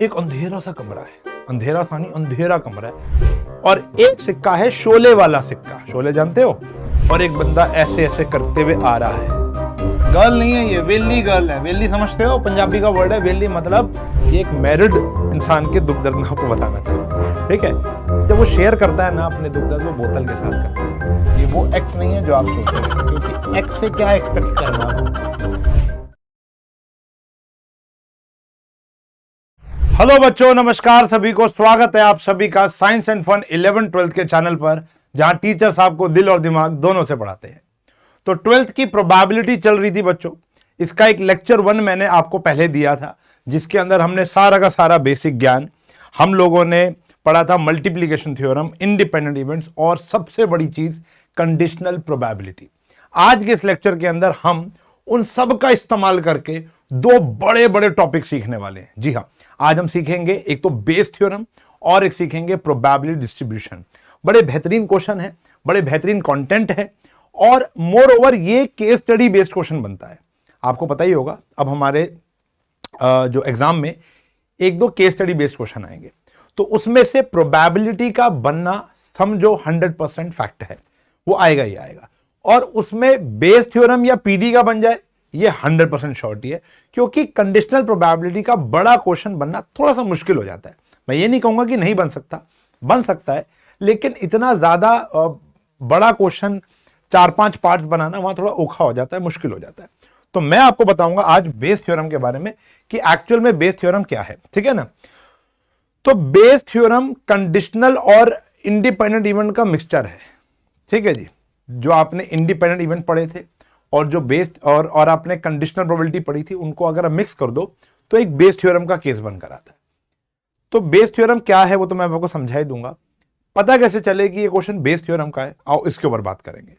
एक अंधेरा सा कमरा है, अंधेरा सा नहीं, अंधेरा कमरा है, और एक सिक्का है, शोले वाला सिक्का, शोले जानते हो, और एक बंदा ऐसे ऐसे करते हुए आ रहा है। गर्ल नहीं है ये, वेली गर्ल है। वेली समझते हो, पंजाबी का वर्ड है वेली, मतलब ये एक मैरिड इंसान के दुख दर्द में आपको बताना चाहिए, ठीक है। जब वो शेयर करता है ना अपने दुख दर्द, वो बोतल के साथ करता है। ये वो एक्स नहीं है जो आप सोच रहे हैं, क्योंकि एक्स से क्या एक्सपेक्ट करना। हेलो बच्चों, नमस्कार सभी को, स्वागत है आप सभी का साइंस एंड फन 11th-12th के चैनल पर, जहां टीचर्स आपको दिल और दिमाग दोनों से पढ़ाते हैं। तो 12th की प्रोबेबिलिटी चल रही थी बच्चों। इसका एक लेक्चर 1 मैंने आपको पहले दिया था, जिसके अंदर हमने सारा का सारा बेसिक ज्ञान हम लोगों ने पढ़ा था। मल्टीप्लीकेशन थ्योरम, इंडिपेंडेंट इवेंट्स और सबसे बड़ी चीज कंडीशनल प्रोबेबिलिटी। आज के इस लेक्चर के अंदर हम उन सब का इस्तेमाल करके दो बड़े बड़े टॉपिक सीखने वाले हैं। जी हाँ, आज हम सीखेंगे एक तो बेस थ्योरम और एक सीखेंगे प्रोबेबिलिटी डिस्ट्रीब्यूशन। बड़े बेहतरीन क्वेश्चन है, बड़े बेहतरीन कंटेंट है, और मोर ओवर ये केस स्टडी बेस्ड क्वेश्चन बनता है। आपको पता ही होगा, अब हमारे जो एग्जाम में एक दो केस स्टडी बेस्ड क्वेश्चन आएंगे, तो उसमें से प्रोबेबिलिटी का बनना समझो 100% फैक्ट है, वो आएगा ही आएगा। और उसमें बेस थ्योरम या पीडी का बन जाए, ये 100% श्योरिटी है, क्योंकि कंडीशनल प्रोबेबिलिटी का बड़ा क्वेश्चन बनना थोड़ा सा मुश्किल हो जाता है। मैं ये नहीं कहूंगा कि नहीं बन सकता, बन सकता है, लेकिन इतना ज्यादा बड़ा क्वेश्चन 4-5 पार्ट बनाना वहां थोड़ा औखा हो जाता है, मुश्किल हो जाता है। तो मैं आपको बताऊंगा आज बेस थ्योरम के बारे में कि एक्चुअल में बेस थ्योरम क्या है, ठीक है ना। तो बेस थ्योरम कंडीशनल और इंडिपेंडेंट इवेंट का मिक्सचर है, ठीक है जी। जो आपने इंडिपेंडेंट इवेंट पढ़े थे और जो बेस और आपने कंडीशनल प्रोबेबिलिटी पढ़ी थी, उनको अगर आप मिक्स कर दो तो एक बेस थ्योरम का केस बनकर आता है। तो बेस थ्योरम क्या है वो तो मैं आपको समझा ही दूंगा। पता कैसे चले कि ये क्वेश्चन बेस थ्योरम का है, आओ इसके ऊपर बात करेंगे।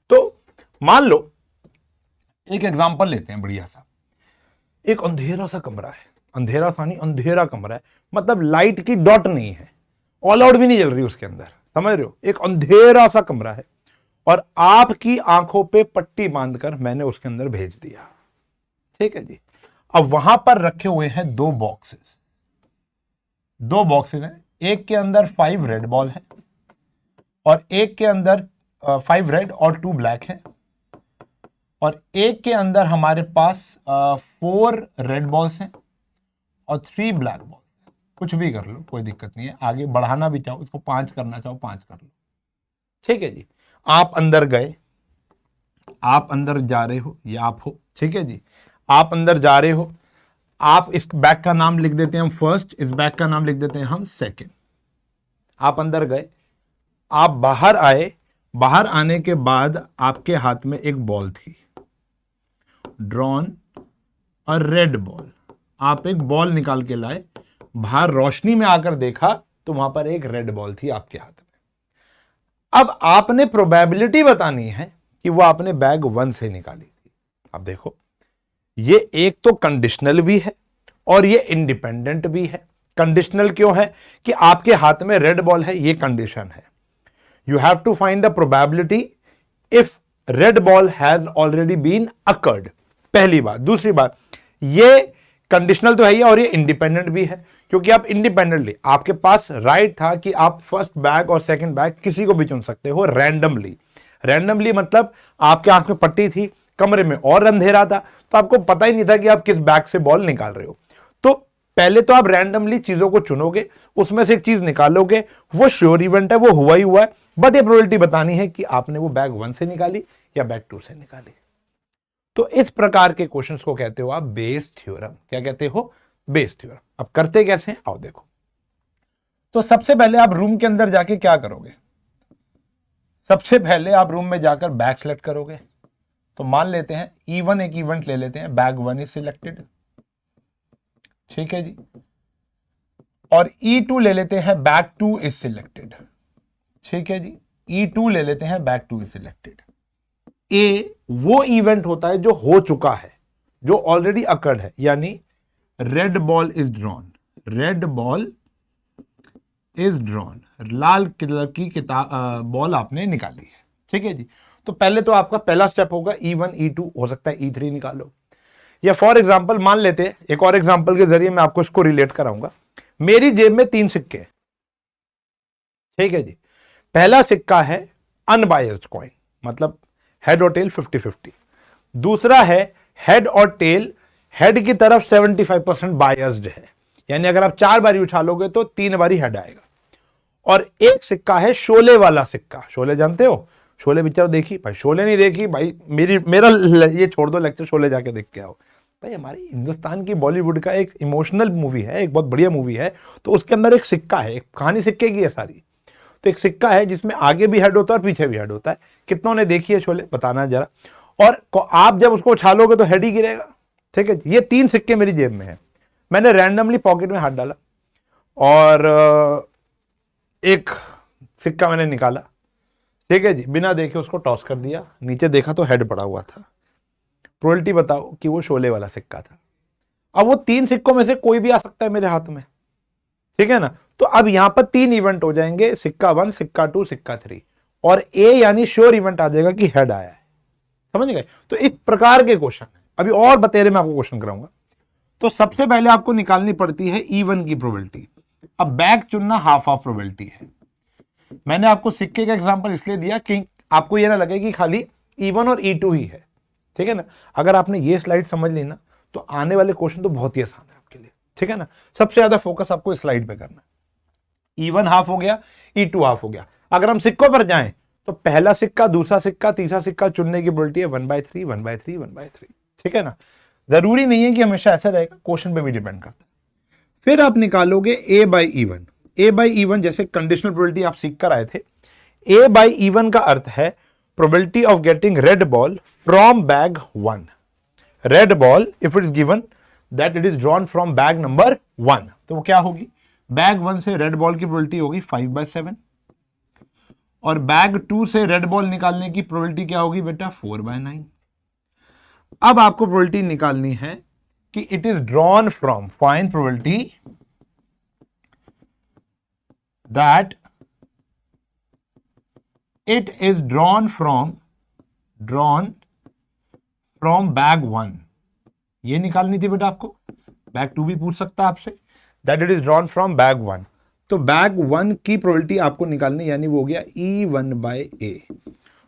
तो मान लो एक एग्जांपल लेते हैं बढ़िया सा। एक अंधेरा सा कमरा है, अंधेरा सा नहीं, अंधेरा कमरा है, मतलब लाइट की डॉट नहीं है, ऑल आउट भी नहीं जल रही उसके अंदर, समझ रहे हो। एक अंधेरा सा कमरा है और आपकी आंखों पे पट्टी बांधकर मैंने उसके अंदर भेज दिया, ठीक है जी। अब वहां पर रखे हुए हैं दो बॉक्सेस हैं। एक के अंदर 5 रेड बॉल है और एक के अंदर 5 रेड और 2 ब्लैक है, और एक के अंदर हमारे पास 4 रेड बॉल्स हैं और 3 ब्लैक बॉल। कुछ भी कर लो, कोई दिक्कत नहीं है, आगे बढ़ाना भी चाहो, इसको 5 करना चाहो 5 कर लो, ठीक है जी। आप अंदर गए, आप अंदर जा रहे हो, ये आप हो, ठीक है जी। आप अंदर जा रहे हो, आप इस बैग का नाम लिख देते हैं हम फर्स्ट, इस बैग का नाम लिख देते हैं हम सेकंड। आप अंदर गए, आप बाहर आए, बाहर आने के बाद आपके हाथ में एक बॉल थी, ड्रॉन और रेड बॉल। आप एक बॉल निकाल के लाए, बाहर रोशनी में आकर देखा तो वहां पर एक रेड बॉल थी आपके हाथ में। अब आपने प्रोबेबिलिटी बतानी है कि वो आपने बैग 1 से निकाली थी। अब देखो, ये एक तो कंडीशनल भी है और ये इंडिपेंडेंट भी है। कंडीशनल क्यों है कि आपके हाथ में रेड बॉल है, ये कंडीशन है। You have to find the probability if red ball has already been occurred, पहली बात। दूसरी बात, ये कंडीशनल तो है ही और ये इंडिपेंडेंट भी है, क्योंकि आप इंडिपेंडेंटली, आपके पास राइट था कि आप फर्स्ट बैग और सेकंड बैग किसी को भी चुन सकते हो रैंडमली। मतलब आपके आंख में पट्टी थी, कमरे में और अंधेरा था, तो आपको पता ही नहीं था कि आप किस बैग से बॉल निकाल रहे हो। तो पहले तो आप रैंडमली चीजों को चुनोगे, उसमें से एक चीज निकालोगे, वो श्योर इवेंट है, वो हुआ ही हुआ है, बट ये प्रोबेबिलिटी बतानी है कि आपने वो बैग 1 से निकाली या बैग 2 से निकाली। तो इस प्रकार के क्वेश्चंस को कहते हो आप बेस थ्योरम। क्या कहते हो? Bayes theorem. अब करते कैसे हैं, आओ देखो। तो सबसे पहले आप रूम के अंदर जाके क्या करोगे? सबसे पहले आप रूम में जाकर बैग सेलेक्ट करोगे। तो मान लेते हैं E1 एक इवेंट ले लेते हैं, बैग 1 इज सिलेक्टेड, ठीक है जी। और E2 ले लेते हैं, बैग 2 इज सिलेक्टेड, ठीक है जी। E2 ले लेते हैं, बैग 2 इज सिलेक्टेड। ए वो इवेंट होता है जो हो चुका है, जो ऑलरेडी अकर्ड है, यानी red ball is drawn, red ball is drawn, Lal colour की बॉल आपने निकाली है, ठीक है जी। तो पहले तो आपका पहला स्टेप होगा E1 E2, हो सकता है E3 निकालो। या फॉर एग्जाम्पल मान लेते हैं, एक और एग्जाम्पल के जरिए मैं आपको इसको रिलेट कराऊंगा। मेरी जेब में 3 सिक्के हैं, ठीक है जी। पहला सिक्का है अनबायस्ड कॉइन, मतलब हेड और टेल 50-50। दूसरा है हेड और टेल, हेड की तरफ 75% बायस्ड है, यानी अगर आप 4 बारी उछालोगे तो 3 बारी हेड आएगा। और एक सिक्का है शोले वाला सिक्का। शोले जानते हो? शोले पिक्चर देखी भाई? शोले नहीं देखी भाई, मेरा ये छोड़ दो लेक्चर, शोले जाके देख के आओ भाई। हमारी हिंदुस्तान की बॉलीवुड का एक इमोशनल मूवी है, एक बहुत बढ़िया मूवी है, तो उसके अंदर एक सिक्का है, एक कहानी सिक्के की है सारी। तो एक सिक्का है जिसमें आगे भी हेड होता है और पीछे भी हेड होता है। कितनों ने देखी है शोले, बताना जरा। और आप जब उसको उछालोगे तो हेड ही गिरेगा, ठीक है। ये 3 सिक्के मेरी जेब में है, मैंने रैंडमली पॉकेट में हाथ डाला और एक सिक्का मैंने निकाला, ठीक है जी, बिना देखे उसको टॉस कर दिया। नीचे देखा तो हेड पड़ा हुआ था। प्रोबेबिलिटी बताओ कि वो शोले वाला सिक्का था। अब वो 3 सिक्कों में से कोई भी आ सकता है मेरे हाथ में, ठीक है ना। तो अब यहां पर 3 इवेंट हो जाएंगे, सिक्का 1, सिक्का 2, सिक्का 3, और ए यानी श्योर इवेंट आ जाएगा कि हेड आया है। समझ गए? तो इस प्रकार के क्वेश्चन है। अभी और बतेरे में आपको क्वेश्चन कराऊंगा। तो सबसे पहले आपको निकालनी पड़ती है E1 की प्रोबेबिलिटी। अब बैक चुनना हाफ ऑफ प्रोबेबिलिटी है। मैंने आपको सिक्के का एग्जांपल इसलिए दिया कि आपको यह ना लगे कि खाली E1 और E2 ही है, ठीक है ना। अगर आपने ये स्लाइड समझ ली ना तो आने वाले क्वेश्चन तो बहुत ही आसान है आपके लिए, ठीक है ना। सबसे ज्यादा फोकस आपको इस स्लाइड पे करना है। E1 हाफ हो गया, E2 हाफ हो गया। अगर हम सिक्कों पर जाएं तो पहला सिक्का, दूसरा सिक्का, तीसरा सिक्का चुनने की प्रोबेबिलिटी है 1/3, 1/3, 1/3, ठीक है ना। जरूरी नहीं है कि हमेशा ऐसा रहेगा, क्वेश्चन पे भी डिपेंड करता है। फिर आप निकालोगे A/E1। A/E1 जैसे कंडीशनल प्रोबेबिलिटी आप सीख कर आए थे। A/E1 का अर्थ है probability of getting red ball from bag 1। Red ball if it is given that it is drawn from bag number 1, तो वो क्या होगी? बैग 1 से रेड बॉल की प्रोबेबिलिटी होगी 5/7, और बैग 2 से रेड बॉल निकालने की प्रोबेबिलिटी क्या होगी बेटा? 4/9। अब आपको प्रोबेबिलिटी निकालनी है कि it is drawn from, find probability that it is drawn from bag 1। ये निकालनी थी बेटा आपको। बैग 2 भी पूछ सकता है आपसे, that it is drawn from bag 1। तो बैग 1 की प्रोबेबिलिटी आपको निकालनी, यानी वो हो गया E1/A।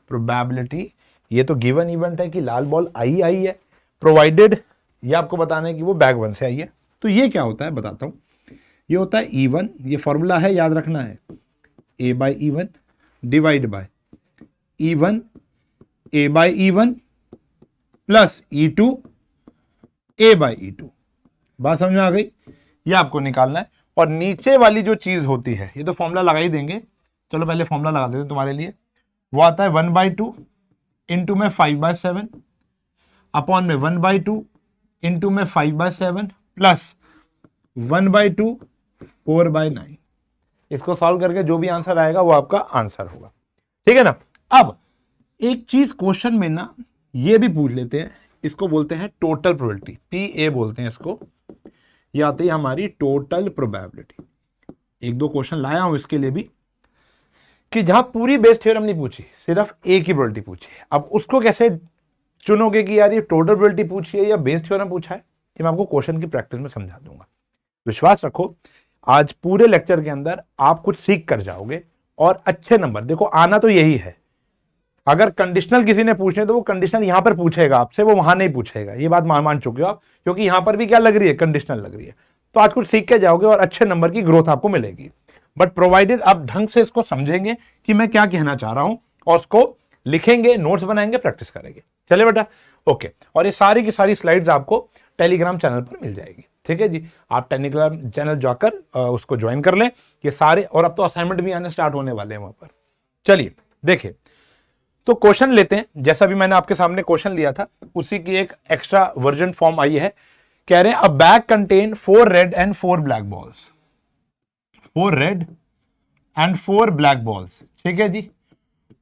प्रोबेबिलिटी, ये तो गिवन इवेंट है कि लाल बॉल आई है, प्रोवाइडेड ये आपको बताना है कि वो बैग 1 से आई है। तो ये क्या होता है बताता हूं। ये होता है E1, ये फॉर्मूला है, याद रखना है, A/E1 divide by E1 A/E1 plus E2 A/E2। बात समझ में आ गई? ये आपको निकालना है। और नीचे वाली जो चीज होती है, ये तो फॉर्मूला लगा ही देंगे, चलो पहले फॉर्मूला लगा देते हैं तुम्हारे लिए। वो आता है 1/2 इंटू में 5/7 अपॉन में 1/2 इंटू में 5/7 प्लस 1/2 4/9। इसको सॉल्व करके जो भी आंसर आएगा वो आपका आंसर होगा, ठीक है ना। अब एक चीज क्वेश्चन में ना ये भी पूछ लेते हैं, इसको बोलते हैं टोटल प्रोबेबिलिटी, PA बोलते हैं इसको। ये आती है हमारी टोटल प्रोबेबिलिटी। 1-2 क्वेश्चन लाया हूं इसके लिए भी, कि जहां पूरी बेस थ्योरम नहीं पूछी, सिर्फ एक ही प्रोबेबिलिटी पूछी है। अब उसको कैसे चुनोगे कि यार ये टोटल प्रोबेबिलिटी पूछी है या बेस थ्योरम पूछा है, ये मैं आपको क्वेश्चन की प्रैक्टिस में समझा दूंगा। विश्वास रखो, आज पूरे लेक्चर के अंदर आप कुछ सीख कर जाओगे और अच्छे नंबर, देखो आना तो यही है। अगर कंडीशनल किसी ने पूछने तो वो कंडीशनल यहां पर पूछेगा आपसे, वो वहां नहीं पूछेगा, ये बात मान चुके हो आप, क्योंकि यहां पर भी क्या लग रही है? कंडीशनल लग रही है। तो आज कुछ सीख के जाओगे और अच्छे नंबर की ग्रोथ आपको मिलेगी, बट प्रोवाइडेड आप ढंग से इसको समझेंगे कि मैं क्या कहना चाह रहा हूं, और उसको लिखेंगे, नोट्स बनाएंगे, प्रैक्टिस करेंगे। चले बेटा, ओके। और ये सारी की सारी स्लाइड्स आपको टेलीग्राम चैनल पर मिल जाएगी, ठीक है जी। आप टेलीग्राम चैनल जाकर उसको ज्वाइन कर लें, ये सारे, और अब तो असाइनमेंट भी आने स्टार्ट होने वाले हैं वहां पर। चलिए देखिए, तो क्वेश्चन लेते हैं। जैसा भी मैंने आपके सामने क्वेश्चन लिया था उसी की एक एक्स्ट्रा वर्जन फॉर्म आई है। कह रहे हैं अ bag contain 4 red and 4 black balls, 4 red and 4 black balls, ठीक है जी।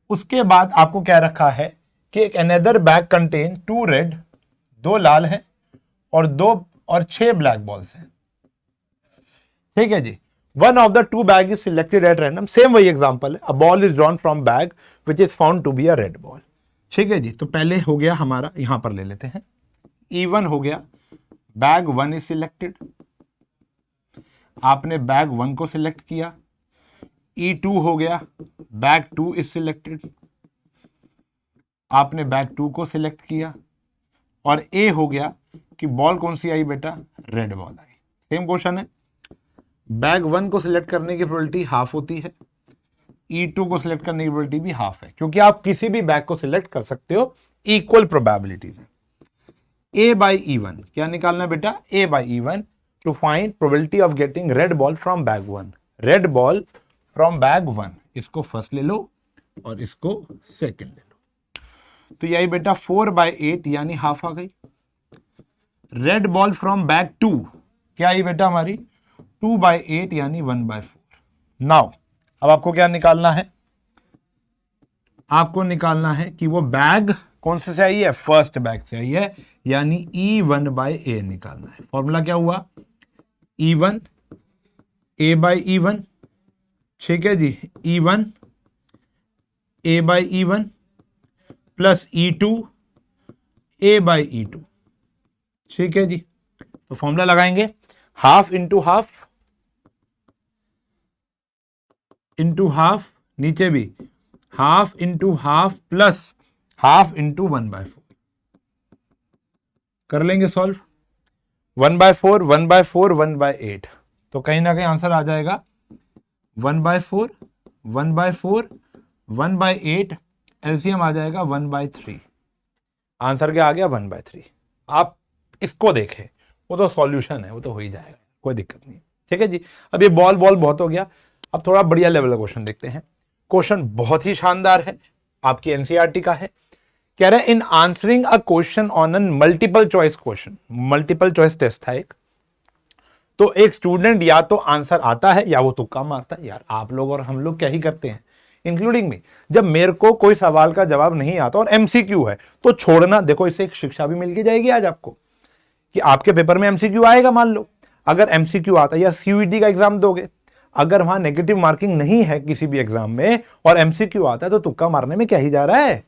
उसके बाद आपको क्या रखा है कि एक अनदर बैग कंटेन 2 रेड, 2 लाल है और 6 ब्लैक बॉल्स हैं, ठीक है जी। One of the 2 bag is selected at random, same वही एग्जांपल है। A ball is drawn from bag which is found to be a red ball, ठीक है जी। तो पहले हो गया हमारा, यहां पर ले लेते हैं E1 हो गया, बैग 1 इज सिलेक्टेड, आपने बैग 1 को सिलेक्ट किया। E2 हो गया, बैग 2 इज सिलेक्टेड, आपने बैग 2 को सिलेक्ट किया। और A हो गया कि बॉल कौन सी आई बेटा, रेड बॉल आई। सेम क्वेश्चन है, बैग 1 को सिलेक्ट करने की प्रोबेबिलिटी हाफ होती है, E2 को सिलेक्ट करने की प्रोबेबिलिटी भी हाफ है, क्योंकि आप किसी भी बैग को सिलेक्ट कर सकते हो, इक्वल प्रोबेबिलिटीज है। A बाई E1 क्या निकालना है बेटा, A by E1 to find probability of getting red ball from bag 1। Red ball from bag 1, इसको फर्स्ट ले लो और इसको सेकंड ले लो। तो यही बेटा 4/8 यानी हाफ आ गई। रेड बॉल फ्रॉम बैग 2 क्या आई बेटा हमारी, 2/8 यानी 1/4। नाउ अब आपको क्या निकालना है, आपको निकालना है कि वो बैग कौन से आई है, फर्स्ट बैग से आई है, यानी E1/A निकालना है। फॉर्मूला क्या हुआ, E1 A/E1, ठीक है जी, E1 A/E1 plus E2 A/E2, ठीक है जी। तो फॉर्मूला लगाएंगे, हाफ इंटू हाफ, नीचे भी half into half plus half into 1/4। कर लेंगे सॉल्व, 1/4 1/4 1/8, तो कहीं ना कहीं आंसर आ जाएगा 1/4 1/4 1/8, एलसीएम आ जाएगा 1/3। आंसर क्या आ गया, 1/3। आप इसको देखें, वो तो सॉल्यूशन है, वो तो हो ही जाएगा, कोई दिक्कत नहीं, ठीक है जी। अब ये बॉल बहुत हो गया, अब थोड़ा बढ़िया लेवल का क्वेश्चन देखते हैं। क्वेश्चन बहुत ही शानदार है, आपकी एनसीईआरटी का है। कह रहे हैं in answering a question on an multiple choice question, multiple choice test था एक, तो एक स्टूडेंट या तो आंसर आता है या वो तुक्का मारता है। यार आप लोग और हम लोग क्या ही करते हैं, इंक्लूडिंग मी। जब मेरे को कोई सवाल का जवाब नहीं आता और एमसीक्यू है तो छोड़ना, देखो इससे एक शिक्षा भी मिल के जाएगी आज आपको, कि आपके पेपर में एमसीक्यू आएगा। मान लो अगर एमसीक्यू आता है, या सीयूईटी का एग्जाम दोगे, अगर वहां नेगेटिव मार्किंग नहीं है किसी भी एग्जाम में और एमसीक्यू आता है, तो तुक्का मारने में क्या ही जा रहा है।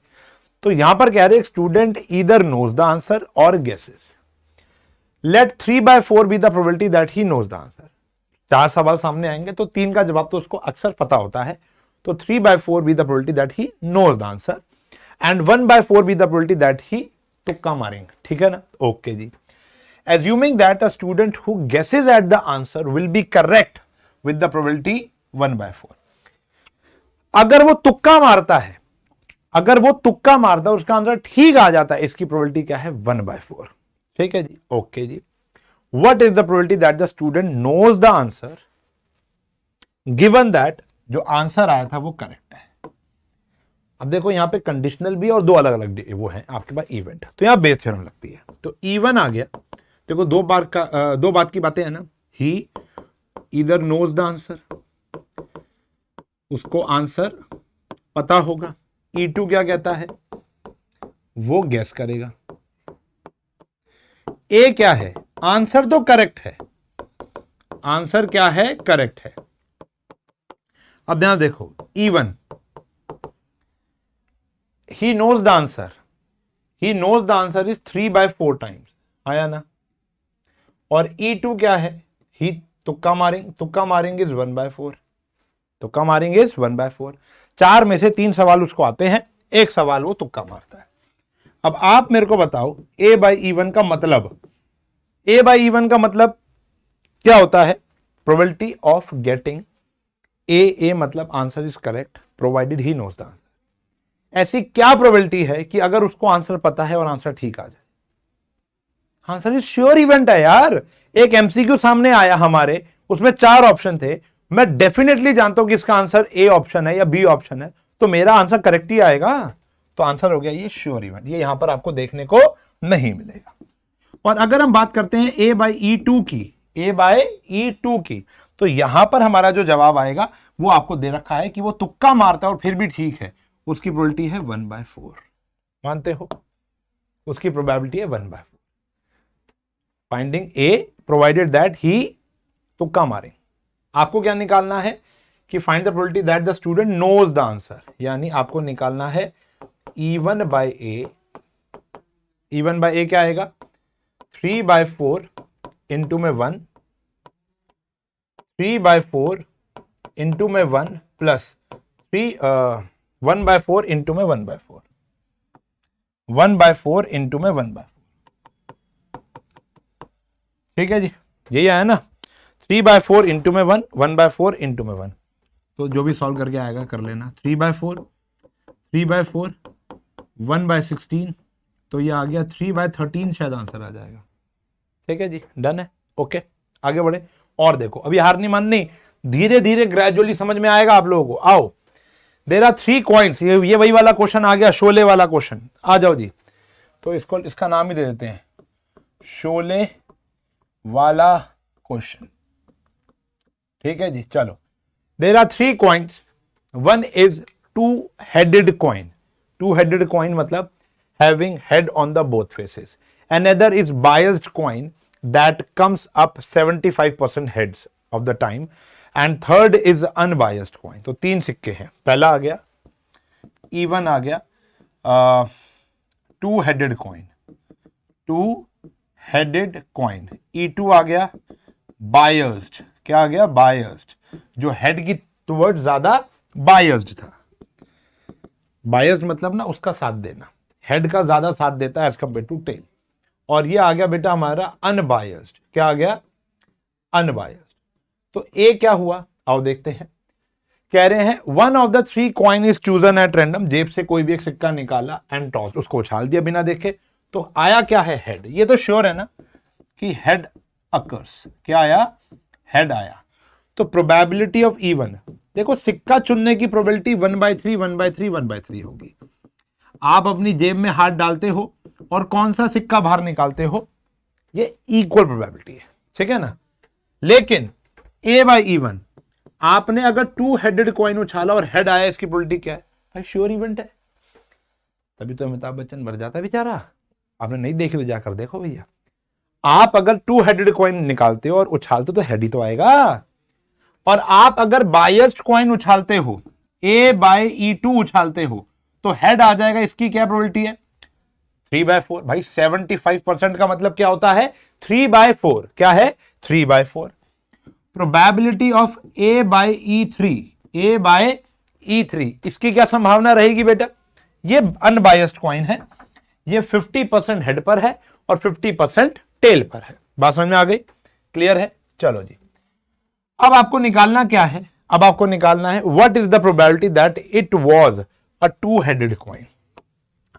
तो यहां पर कह रहे हैं student either knows the answer और guesses, let 3/4 be the probability that he knows the answer. 4 सवाल सामने आएंगे तो 3 का जवाब तो उसको अक्सर पता होता है, तो 3/4 be the probability that he knows the answer and 1/4 be the probability that he तुक्का मारेंगे, ठीक है ना। ओके जी, assuming that a student who guesses at the answer will be correct with the probability 1/4। अगर वो तुक्का मारता है, अगर वो तुक्का मारता है उसका आंसर ठीक आ जाता है, इसकी प्रोबेबिलिटी क्या है, 1/4, ठीक है जी। ओके जी, what is the probability that the student knows the answer given that जो आंसर आया था वो करेक्ट है। अब देखो यहां पे कंडीशनल भी और दो अलग अलग वो है आपके पास इवेंट, तो यहां बेस थ्योरम लगती है। तो E1 आ गया, देखो दो बात की बातें है ना, ही इधर नोज द आंसर, उसको आंसर पता होगा। E2 क्या कहता है, वो गैस करेगा। ए क्या है, आंसर तो करेक्ट है, आंसर क्या है, करेक्ट है। अब ध्यान देखो, E1 he knows the answer, he knows the answer is 3/4 times, आया ना। और E2 क्या है, ही तुक्का मारेंगे इज 1/4, तुक्का मारेंगे इज 1/4। 4 में से 3 सवाल उसको आते हैं, एक सवाल वो तुक्का मारता है। अब आप मेरे को बताओ A/E1 का मतलब, A/E1 का मतलब क्या होता है, प्रोबेबिलिटी ऑफ गेटिंग ए मतलब answer is correct provided he knows the answer. ऐसी क्या प्रोबेबिलिटी है कि अगर उसको आंसर पता है और आंसर ठीक आ जाए, आंसर इज श्योर इवेंट है यार। एक एमसीक्यू सामने आया हमारे, उसमें 4 ऑप्शन थे, मैं डेफिनेटली जानता हूं कि इसका आंसर ए ऑप्शन है या बी ऑप्शन है, तो मेरा आंसर करेक्ट ही आएगा, तो आंसर हो गया ये श्योर इवेंट। ये यहां पर आपको देखने को नहीं मिलेगा। और अगर हम बात करते हैं A/E2 की, तो यहां पर हमारा जो जवाब आएगा वो आपको दे रखा है कि वो तुक्का मारता है और फिर भी ठीक है, उसकी प्रोबेबिलिटी है 1/4। मानते हो, उसकी प्रोबेबिलिटी है 1/4। Finding a provided that he तुक्का मारे। आपको क्या निकालना है कि find the probability that the student knows the answer, यानी आपको निकालना है E1/A। E1/A क्या आएगा, 3/4 इंटू में 1, 3/4 इंटू में 1 प्लस 1/4 इंटू में 1/4, 1/4 इंटू में 1/4। ठीक है जी, यही आया ना, 3/4 इंटू में 1, 1/4 इंटू में 1। तो जो भी सॉल्व करके आएगा कर लेना। 3/4, 3/4, 1/16, तो ये आ गया 3/13 शायद आंसर आ जाएगा। ठीक है जी, डन है। ओके, आगे बढ़े। और देखो, अभी हार नहीं माननी, धीरे धीरे ग्रेजुअली समझ में आएगा आप लोगों को। आओ, देयर आर 3 कॉइन्स। ये वही वाला क्वेश्चन आ गया, शोले वाला क्वेश्चन। आ जाओ जी, तो इसको इसका नाम ही दे देते हैं, शोले वाला क्वेश्चन। ठीक है जी, चलो। There are 3 coins, one is 2-headed coin। 2-headed coin मतलब having head on the both faces. Another is biased coin that comes up 75% heads of the time. And third is unbiased coin. तो 3 सिक्के हैं। पहला आ गया even, आ गया 2-headed coin, 2-headed coin। E2 आ गया biased। क्या आ गया? biased, जो हेड की टुवर्ड ज्यादा biased था। biased मतलब ना उसका साथ देना, हेड का ज्यादा साथ देता है एज कंपेयर टू टेल। और ये आ गया बेटा हमारा अनबायस्ड। क्या आ गया? अनबायस्ड। तो ए क्या हुआ, आओ देखते हैं। कह रहे हैं one of the 3 coin is chosen at random. जेब से कोई भी एक सिक्का निकाला एंड टॉस, उसको उछाल दिया बिना देखे। तो आया क्या है? हेड। ये तो श्योर है ना कि हेड अकर्स। क्या आया? हेड आया। तो प्रोबेबिलिटी ऑफ इवन, देखो सिक्का चुनने की प्रोबेबिलिटी 1/3, 1/3, 1/3 होगी। आप अपनी जेब में हाथ डालते हो और कौन सा सिक्का बाहर निकालते हो, ये इक्वल प्रोबेबिलिटी है। ठीक है ना। लेकिन ए बाय इवन, आपने अगर 2-headed कॉइन उछाला और हेड आया, इसकी प्रोबेबिलिटी क्या है? भाई श्योर इवेंट है। तभी तो अमिताभ बच्चन मर जाता बेचारा। आपने नहीं देखी तो जाकर देखो भैया। आप अगर 2-headed कॉइन निकालते हो और उछालते हो तो हेड ही तो आएगा। और आप अगर बायस्ड कॉइन उछालते हो, A/E2 उछालते हो, तो हेड आ जाएगा। इसकी क्या प्रोबेबिलिटी है? 3/4। भाई 75% का मतलब क्या होता है? 3/4। क्या है? 3/4। प्रोबेबिलिटी ऑफ A/E3, A/E3, इसकी क्या संभावना रहेगी बेटा? ये अनबायस्ड कॉइन है, ये 50% हेड पर है और 50% टेल पर है। बात समझ में आ गई? क्लियर है? चलो जी, अब आपको निकालना क्या है? अब आपको निकालना है what is the probability that it was a 2-headed coin.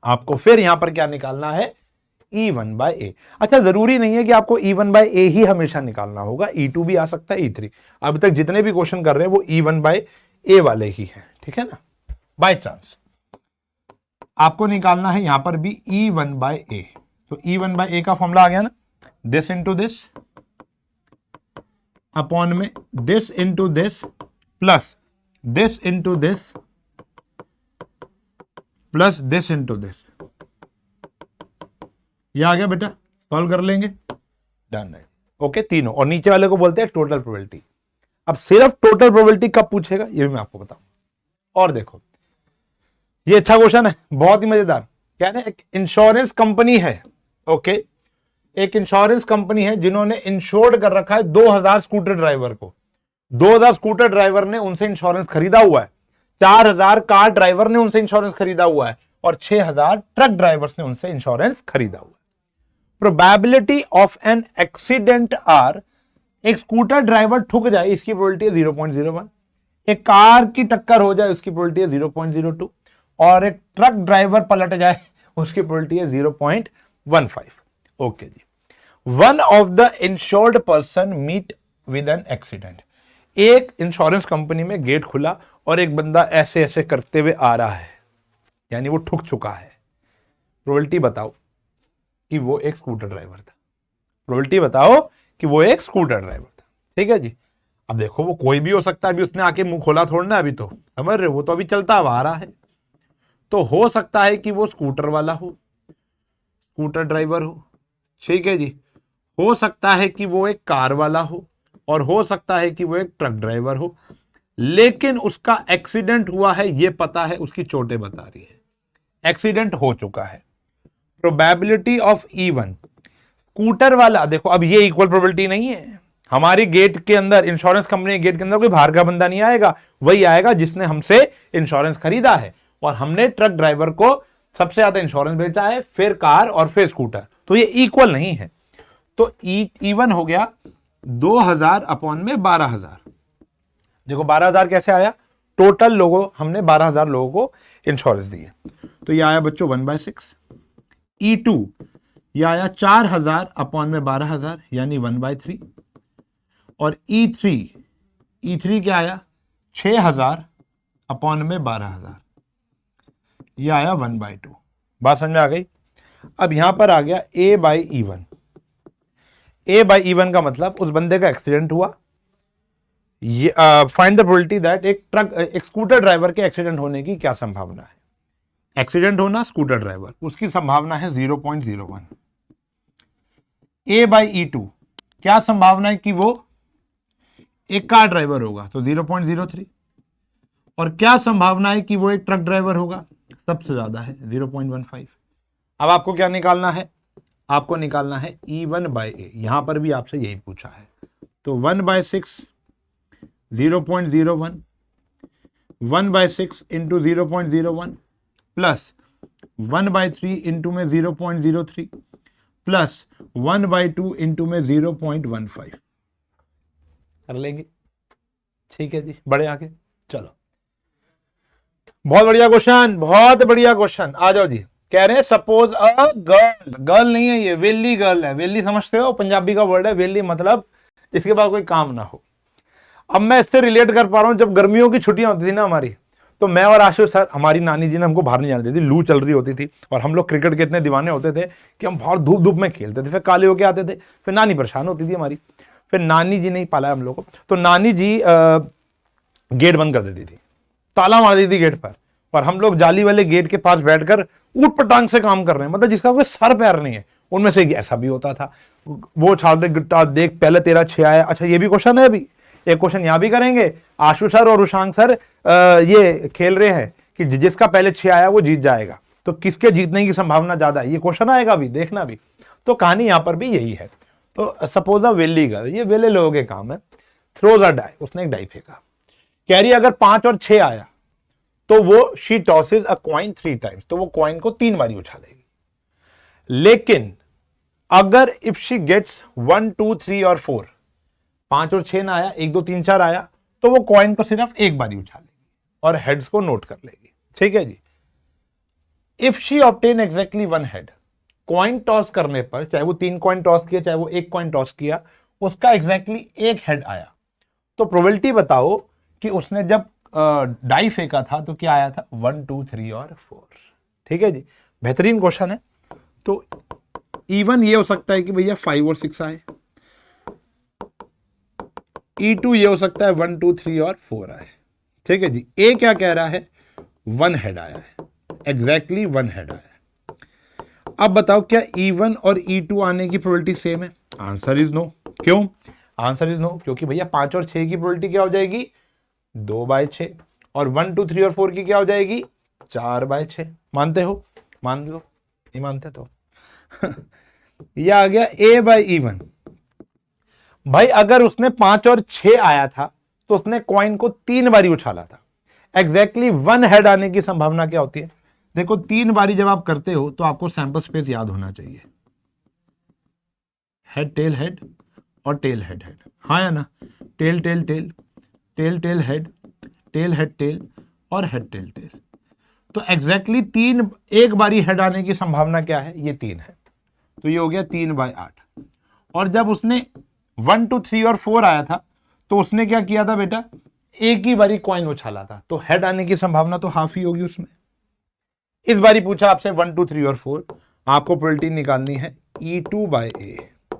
आपको फिर यहां पर क्या निकालना है? E1/A। अच्छा, जरूरी नहीं है कि आपको E1/A ही हमेशा निकालना होगा, E2 भी आ सकता है, E3। अभी तक जितने भी क्वेश्चन कर रहे हैं वो E1/A वाले ही हैं। ठीक है ना। बाय चांस आपको निकालना है यहां पर भी E1/A। तो E1/A का फॉर्मूला आ गया ना, दिस इंटू दिस अपॉन में this into this plus this into this plus this into this. ये आ गया बेटा, सॉल्व कर लेंगे। डन है। ओके, तीनों। और नीचे वाले को बोलते हैं टोटल प्रोबेबिलिटी। अब सिर्फ टोटल प्रोबेबिलिटी कब पूछेगा ये भी मैं आपको बताऊं। और देखो, ये अच्छा क्वेश्चन है, बहुत ही मजेदार। क्या है? एक इंश्योरेंस कंपनी है। ओके, एक इंश्योरेंस कंपनी है जिन्होंने इंश्योर्ड कर रखा है 2000 स्कूटर ड्राइवर को। 2000 स्कूटर ड्राइवर ने उनसे इंश्योरेंस खरीदा हुआ है, 4000 कार ड्राइवर ने उनसे इंश्योरेंस खरीदा हुआ है और 6000 ट्रक ड्राइवर्स ने उनसे इंश्योरेंस खरीदा हुआ है। Probability of an accident or, एक स्कूटर ड्राइवर ठुक जाए, इसकी प्रोबेबिलिटी है 0.01। एक कार की टक्कर हो जाए, उसकी प्रोबेबिलिटी है 0.02। और एक ट्रक ड्राइवर पलट जाए, उसकी प्रोबेबिलिटी है 0.15। ओके जी। One of the insured person meet with an accident. एक इंश्योरेंस कंपनी में गेट खुला और एक बंदा ऐसे ऐसे करते हुए आ रहा है, यानी वो ठुक चुका है। प्रोबेबिलिटी बताओ कि वो एक स्कूटर ड्राइवर था। प्रोबेबिलिटी बताओ कि वो एक स्कूटर ड्राइवर था। ठीक है जी। अब देखो, वो कोई भी हो सकता है, अभी उसने आके मुंह खोला थोड़ा ना, अभी तो समझ रहे हो, वो तो अभी चलता हुआ आ रहा है। तो हो सकता है कि वो स्कूटर वाला हो, स्कूटर ड्राइवर हो। ठीक है जी। हो सकता है कि वो एक कार वाला हो और हो सकता है कि वो एक ट्रक ड्राइवर हो। लेकिन उसका एक्सीडेंट हुआ है, ये पता है, उसकी चोटें बता रही है, एक्सीडेंट हो चुका है। प्रोबेबिलिटी ऑफ इवन, स्कूटर वाला देखो, अब ये इक्वल प्रोबेबिलिटी नहीं है। हमारी गेट के अंदर, इंश्योरेंस कंपनी गेट के अंदर कोई बाहर का बंदा नहीं आएगा, वही आएगा जिसने हमसे इंश्योरेंस खरीदा है, और हमने ट्रक ड्राइवर को सबसे ज्यादा इंश्योरेंस बेचा है, फिर कार और फिर स्कूटर, तो ये इक्वल नहीं है। तो इवन हो गया 2000 अपॉन में 12000। देखो 12000 कैसे आया, टोटल लोगों, हमने 12000 लोगों को इंश्योरेंस दी है, तो ये आया बच्चों 1/6। E2 ये आया 4000 अपॉन में 12000 यानी 1/3। और E3 क्या आया 6000 अपॉन में 12000, ये आया 1/2। बात समझ में आ गई। अब यहां पर आ गया A/E1। A/E1 का मतलब उस बंदे का एक्सीडेंट हुआ, फाइंड द प्रोबेबिलिटी दैट एक स्कूटर ड्राइवर के एक्सीडेंट होने की क्या संभावना है। एक्सीडेंट होना स्कूटर ड्राइवर, उसकी संभावना है 0.01। A/E2 क्या संभावना है कि वो एक कार ड्राइवर होगा, तो 0.03। और क्या संभावना है कि वो एक ट्रक ड्राइवर होगा, सबसे ज्यादा है 0.15। अब आपको क्या निकालना है, आपको निकालना है E1/A। यहां पर भी आपसे यही पूछा है, तो 1/6 0.01, 1/6 इंटू 0.01 प्लस 1/3 इंटू में 0.03 प्लस 1/2 इंटू में 0.15 कर लेंगे। ठीक है जी, बड़े आगे चलो। बहुत बढ़िया क्वेश्चन, बहुत बढ़िया क्वेश्चन। आ जाओ जी। कह रहे हैं सपोज अ गर्ल नहीं है ये, वेली गर्ल है। वेली समझते हो, पंजाबी का वर्ड है वेली, मतलब इसके बाद कोई काम ना हो। अब मैं इससे रिलेट कर पा रहा हूं, जब गर्मियों की छुट्टियां होती थी ना हमारी, तो मैं और आशीष सर, हमारी नानी जी ने हमको बाहर नहीं जाने देती थी, लू चल रही होती थी, और हम लोग क्रिकेट के इतने दीवाने होते थे कि हम बहुत धूप धूप में खेलते थे, फिर काले होके आते थे, फिर नानी परेशान होती थी हमारी, फिर नानी जी ने ही पाला हम लोग को, तो नानी जी गेट बंद कर देती थी, ताला मार देती थी गेट पर, और हम लोग जाली वाले गेट के पास बैठकर ऊट पटांग से काम कर रहे हैं, मतलब जिसका कोई सर पैर नहीं है। उनमें से ऐसा भी होता था, वो छाल दे गिट्टा देख, पहले तेरा 6 आया। अच्छा ये भी क्वेश्चन है, अभी एक क्वेश्चन यहां भी करेंगे। आशु सर और उषांक सर ये खेल रहे हैं कि जिसका पहले 6 आया वो जीत जाएगा, तो किसके जीतने की संभावना ज्यादा है, ये क्वेश्चन आएगा भी, देखना भी। तो कहानी यहां पर भी यही है। तो सपोज अ वेली गर्ल, ये वेले लोगों के काम है। थ्रोज अ डाई, उसने एक डाई फेंका, कह रही अगर 5 और 6 आया तो वो she tosses a coin 3 times, तो वो कॉइन को 3 बारी उछालेगी। लेकिन अगर इफ शी गेट्स 1 2 3 और 4, 5 और 6 ना आया, 1 2 3 4 आया, तो वो कॉइन को सिर्फ एक बारी उछालेगी और हेड्स को नोट कर लेगी। ठीक है जी। If she obtain exactly 1 head, coin toss करने पर, चाहे वो 3 कॉइन टॉस किया चाहे वो 1 कॉइन टॉस किया, उसका एग्जैक्टली 1 हेड आया, तो प्रोबेबिलिटी बताओ कि उसने जब डाई फेंका था तो क्या आया था, 1 2 3 और 4। ठीक है जी, बेहतरीन क्वेश्चन है। तो इवन ये हो सकता है कि भैया 5 और 6 आए, E2 ये हो सकता है 1 2 3 और 4 आए। ठीक है जी। ए क्या कह रहा है, 1 हेड आया है, एग्जैक्टली 1 हेड आया है। अब बताओ क्या E1 और E2 आने की प्रोबेबिलिटी सेम है? Answer is no. क्यों आंसर इज नो? क्योंकि भैया 5 और 6 की प्रोबेबिलिटी क्या हो जाएगी, 2/6, और 1 2 3 और 4 की क्या हो जाएगी, 4/6। मानते हो? मान लो, नहीं मानते तो यह आ गया A/E1। भाई अगर उसने 5 और 6 आया था तो उसने कॉइन को 3 बारी उछाला था, एग्जैक्टली 1 हेड आने की संभावना क्या होती है? देखो 3 बारी जब आप करते हो तो आपको सैंपल स्पेस याद होना चाहिए, हेड टेल हेड और टेल हेड हेड, हाँ या ना? Tail tail tail, tail tail head, tail head tail और हेड टेल टेल। तो एग्जैक्टली 3 एक बारी हेड आने की संभावना क्या है, ये 3 है, तो ये हो गया 3/8। और जब उसने 1 2 3 और 4 आया था तो उसने क्या किया था बेटा, एक ही बारी कॉइन उछाला था, तो हेड आने की संभावना तो हाफ ही होगी उसमें। इस बारी पूछा आपसे 1 2 3 और 4, आपको प्रोबेबिलिटी निकालनी है E2/A।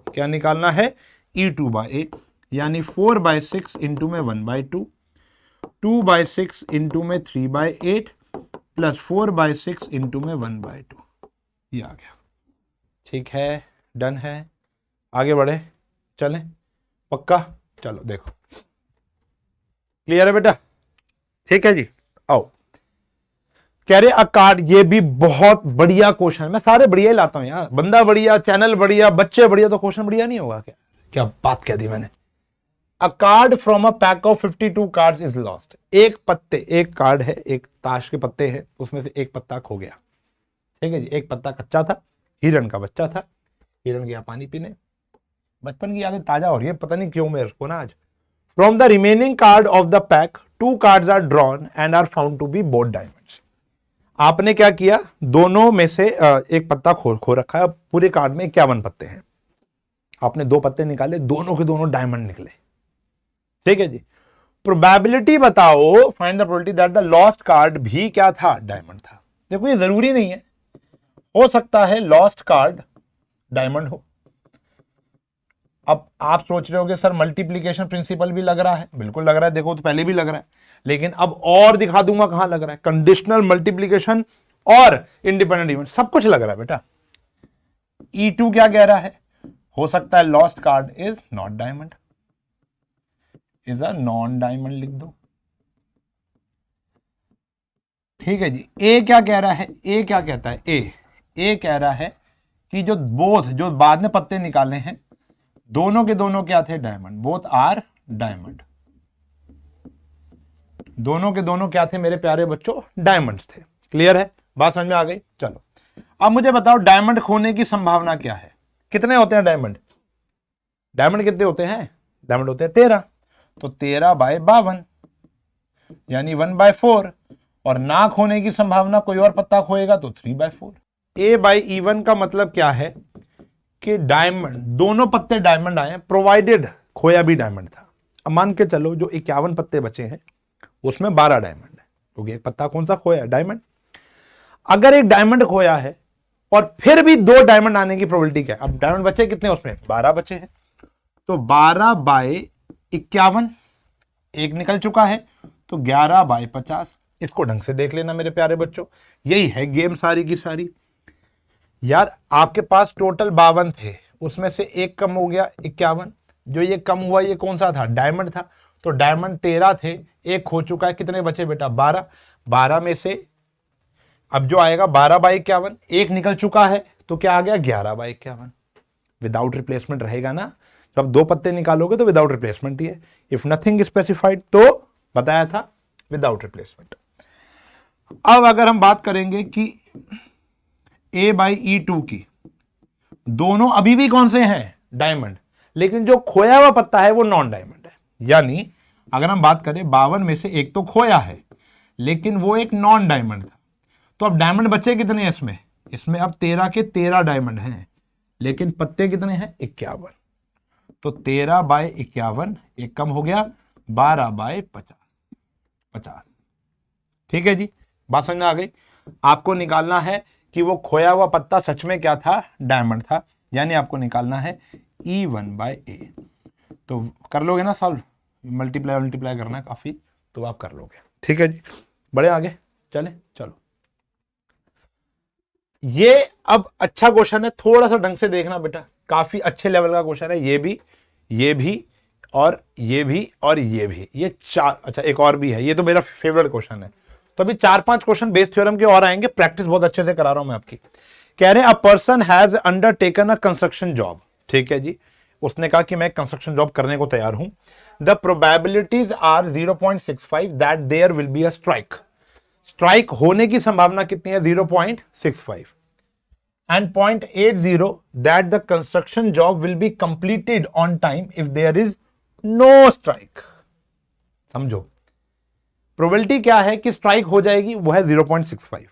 क्या निकालना है, E2/A, यानी 4/6 इंटू में 1/2, 2/6 इंटू में 3/8 प्लस 4/6 इंटू में 1/2। ये आ गया। ठीक है, डन है, आगे बढ़े, चलें पक्का? चलो देखो, क्लियर है बेटा? ठीक है जी, आओ। कह रहे अ कार्ड, ये भी बहुत बढ़िया क्वेश्चन है। मैं सारे बढ़िया ही लाता हूं यार, बंदा बढ़िया, चैनल बढ़िया, बच्चे बढ़िया, तो क्वेश्चन बढ़िया नहीं होगा क्या? क्या बात कह दी मैंने। अ card from a pack of 52 cards is lost. एक पत्ते, एक कार्ड है, एक ताश के पत्ते हैं, उसमें से एक पत्ता खो गया। ठीक है जी, एक पत्ता कच्चा था, हिरण का बच्चा था, हिरण गया पानी पीने। बचपन की यादें ताजा हो रही है, पता नहीं क्यों मेरे को ना आज। From the remaining card of the pack 2 cards are drawn and are found to be both diamonds. आपने क्या किया, दोनों में से एक पत्ता खो रखा है। पूरे कार्ड में 51 पत्ते हैं, आपने 2 पत्ते निकाले, दोनों के दोनों डायमंड निकले। ठीक है जी, प्रोबेबिलिटी बताओ, find the probability that the lost card भी क्या था, डायमंड था। देखो ये जरूरी नहीं है, हो सकता है लॉस्ट कार्ड डायमंड हो। अब आप सोच रहे हो कि सर मल्टीप्लीकेशन प्रिंसिपल भी लग रहा है, बिल्कुल लग रहा है, देखो तो पहले भी लग रहा है, लेकिन अब और दिखा दूंगा कहां लग रहा है। कंडीशनल मल्टीप्लीकेशन और इंडिपेंडेंट इवेंट सब कुछ लग रहा है बेटा। E2 क्या कह रहा है, हो सकता है lost card is not diamond, is a non diamond लिख दो। ठीक है जी, ए क्या कह रहा है, ए क्या कहता है, ए कह रहा है कि जो बाद में पत्ते निकाले हैं, दोनों के दोनों क्या थे, डायमंड, बोथ आर डायमंड। दोनों के दोनों क्या थे मेरे प्यारे बच्चों, डायमंड्स थे। क्लियर है, बात समझ में आ गई। चलो अब मुझे बताओ डायमंड खोने की संभावना क्या है, कितने होते हैं डायमंड, डायमंड कितने होते हैं, डायमंड होते हैं 13, तो 13/52 यानी 1/4, और ना खोने की संभावना कोई और पत्ता खोएगा तो 3/4। A/E1 का मतलब क्या है कि डायमंड, दोनों पत्ते डायमंड आए, प्रोवाइडेड खोया भी डायमंड था। अब मान के चलो जो 51 पत्ते बचे हैं उसमें 12 डायमंड है, क्योंकि एक पत्ता कौन सा खोया, डायमंड। अगर एक डायमंड खोया है और फिर भी 2 डायमंड आने की प्रोबेबिलिटी क्या है, अब डायमंड बचे कितने, उसमें 12 बचे हैं, तो 12/51, एक निकल चुका है, तो 11/50। इसको ढंग से देख लेना मेरे प्यारे बच्चों, यही है गेम सारी की सारी। यार आपके पास टोटल 52 थे, उसमें से एक कम हो गया 51, जो ये कम हुआ ये कौन सा था, डायमंड था, तो डायमंड 13 थे, एक हो चुका है, कितने बचे बेटा, 12। 12 में से अब जो आएगा 12/51, एक निकल चुका है, तो क्या आ गया, 11/51। विदाउट रिप्लेसमेंट रहेगा ना, जब 2 पत्ते निकालोगे तो विदाउट रिप्लेसमेंट ही है। इफ नथिंग स्पेसिफाइड तो बताया था विदाउट रिप्लेसमेंट। अब अगर हम बात करेंगे कि A/E2 की, दोनों अभी भी कौन से हैं, डायमंड, लेकिन जो खोया हुआ पत्ता है वो नॉन डायमंड है। यानी अगर हम बात करें 52 में से एक तो खोया है, लेकिन वो एक नॉन डायमंड था, तो अब डायमंड बचे कितने हैं इसमें, इसमें अब 13 के 13 डायमंड हैं, लेकिन पत्ते कितने हैं, 51, तो 13/51, एक कम हो गया, 12/50। ठीक है जी, बात समझ में आ गई। आपको निकालना है कि वो खोया हुआ पत्ता सच में क्या था, डायमंड था, यानी आपको निकालना है E1/A। तो कर लोगे ना सॉल्व, मल्टीप्लाई करना है काफी, तो आप कर लोगे। ठीक है जी, बड़े आगे चले, चलो ये अब अच्छा क्वेश्चन है, थोड़ा सा ढंग से देखना बेटा, काफी अच्छे लेवल का क्वेश्चन है, ये भी और ये भी और ये भी, ये 4, अच्छा एक और भी है, ये तो मेरा फेवरेट क्वेश्चन है। तो अभी 4-5 क्वेश्चन बेस थ्योरम के और आएंगे, प्रैक्टिस बहुत अच्छे से करा रहा हूं मैं आपकी। कह रहे हैं a person has undertaken a construction job. ठीक है जी, उसने कहा कि मैं कंस्ट्रक्शन जॉब करने को तैयार हूं। The probabilities are 0.65 that there will be a strike. Strike होने की संभावना कितनी है, 0.65, and 0.80 that the construction job will be completed on time if there is no strike। समझो प्रोबेबिलिटी क्या है कि स्ट्राइक हो जाएगी, वो है 0.65।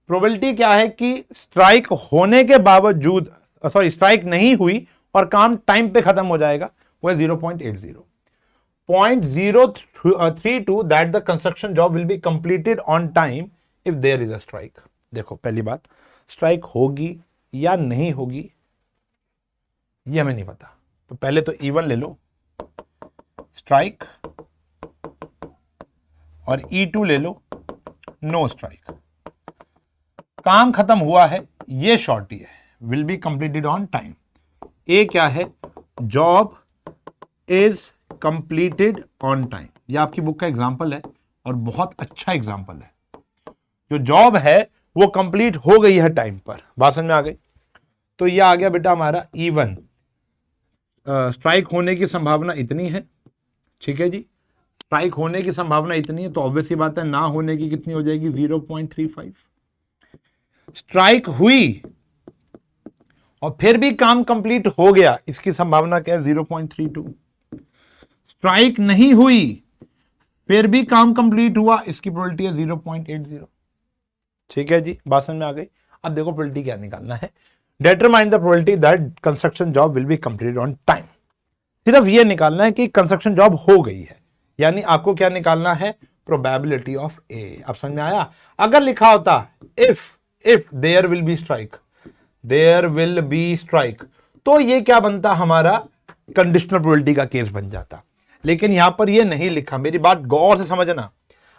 प्रोबेबिलिटी क्या है कि स्ट्राइक होने के बावजूद, स्ट्राइक नहीं हुई और काम टाइम पे खत्म हो जाएगा, वो है 0.80। 0.032 that the construction job will be completed on time if there is a strike. देखो पहली बात, स्ट्राइक होगी या नहीं होगी ये हमें नहीं पता, तो पहले तो E1 ले लो स्ट्राइक, और E2 ले लो नो स्ट्राइक। काम खत्म हुआ है, ये शॉर्टी है, will be completed on time. ए क्या है, job is completed on time, ये आपकी बुक का एग्जाम्पल है और बहुत अच्छा एग्जाम्पल है। जो जॉब है वो कंप्लीट हो गई है टाइम पर। बात समझ में आ गई? तो ये आ गया बेटा हमारा E1, स्ट्राइक होने की संभावना इतनी है, ठीक है जी, स्ट्राइक होने की संभावना इतनी है, तो ऑब्वियस ही बात है ना होने की कितनी हो जाएगी 0.35। स्ट्राइक हुई और फिर भी काम कंप्लीट हो गया, इसकी संभावना क्या है 0.32। स्ट्राइक नहीं हुई फिर भी काम कंप्लीट हुआ, इसकी प्रोबेबिलिटी है 0.80। ठीक है जी, बात समझ में आ गई? अब देखो प्रोबेबिलिटी क्या निकालना है, determine the probability that construction job will be completed on time. सिर्फ ये निकालना है कि कंस्ट्रक्शन जॉब हो गई है, यानी आपको क्या निकालना है, प्रोबेबिलिटी ऑफ ए। अब समझ में आया? अगर लिखा होता if there will be strike, there will be strike, तो ये क्या बनता, हमारा कंडीशनल प्रोबेबिलिटी का केस बन जाता। लेकिन यहां पर ये नहीं लिखा, मेरी बात गौर से समझना।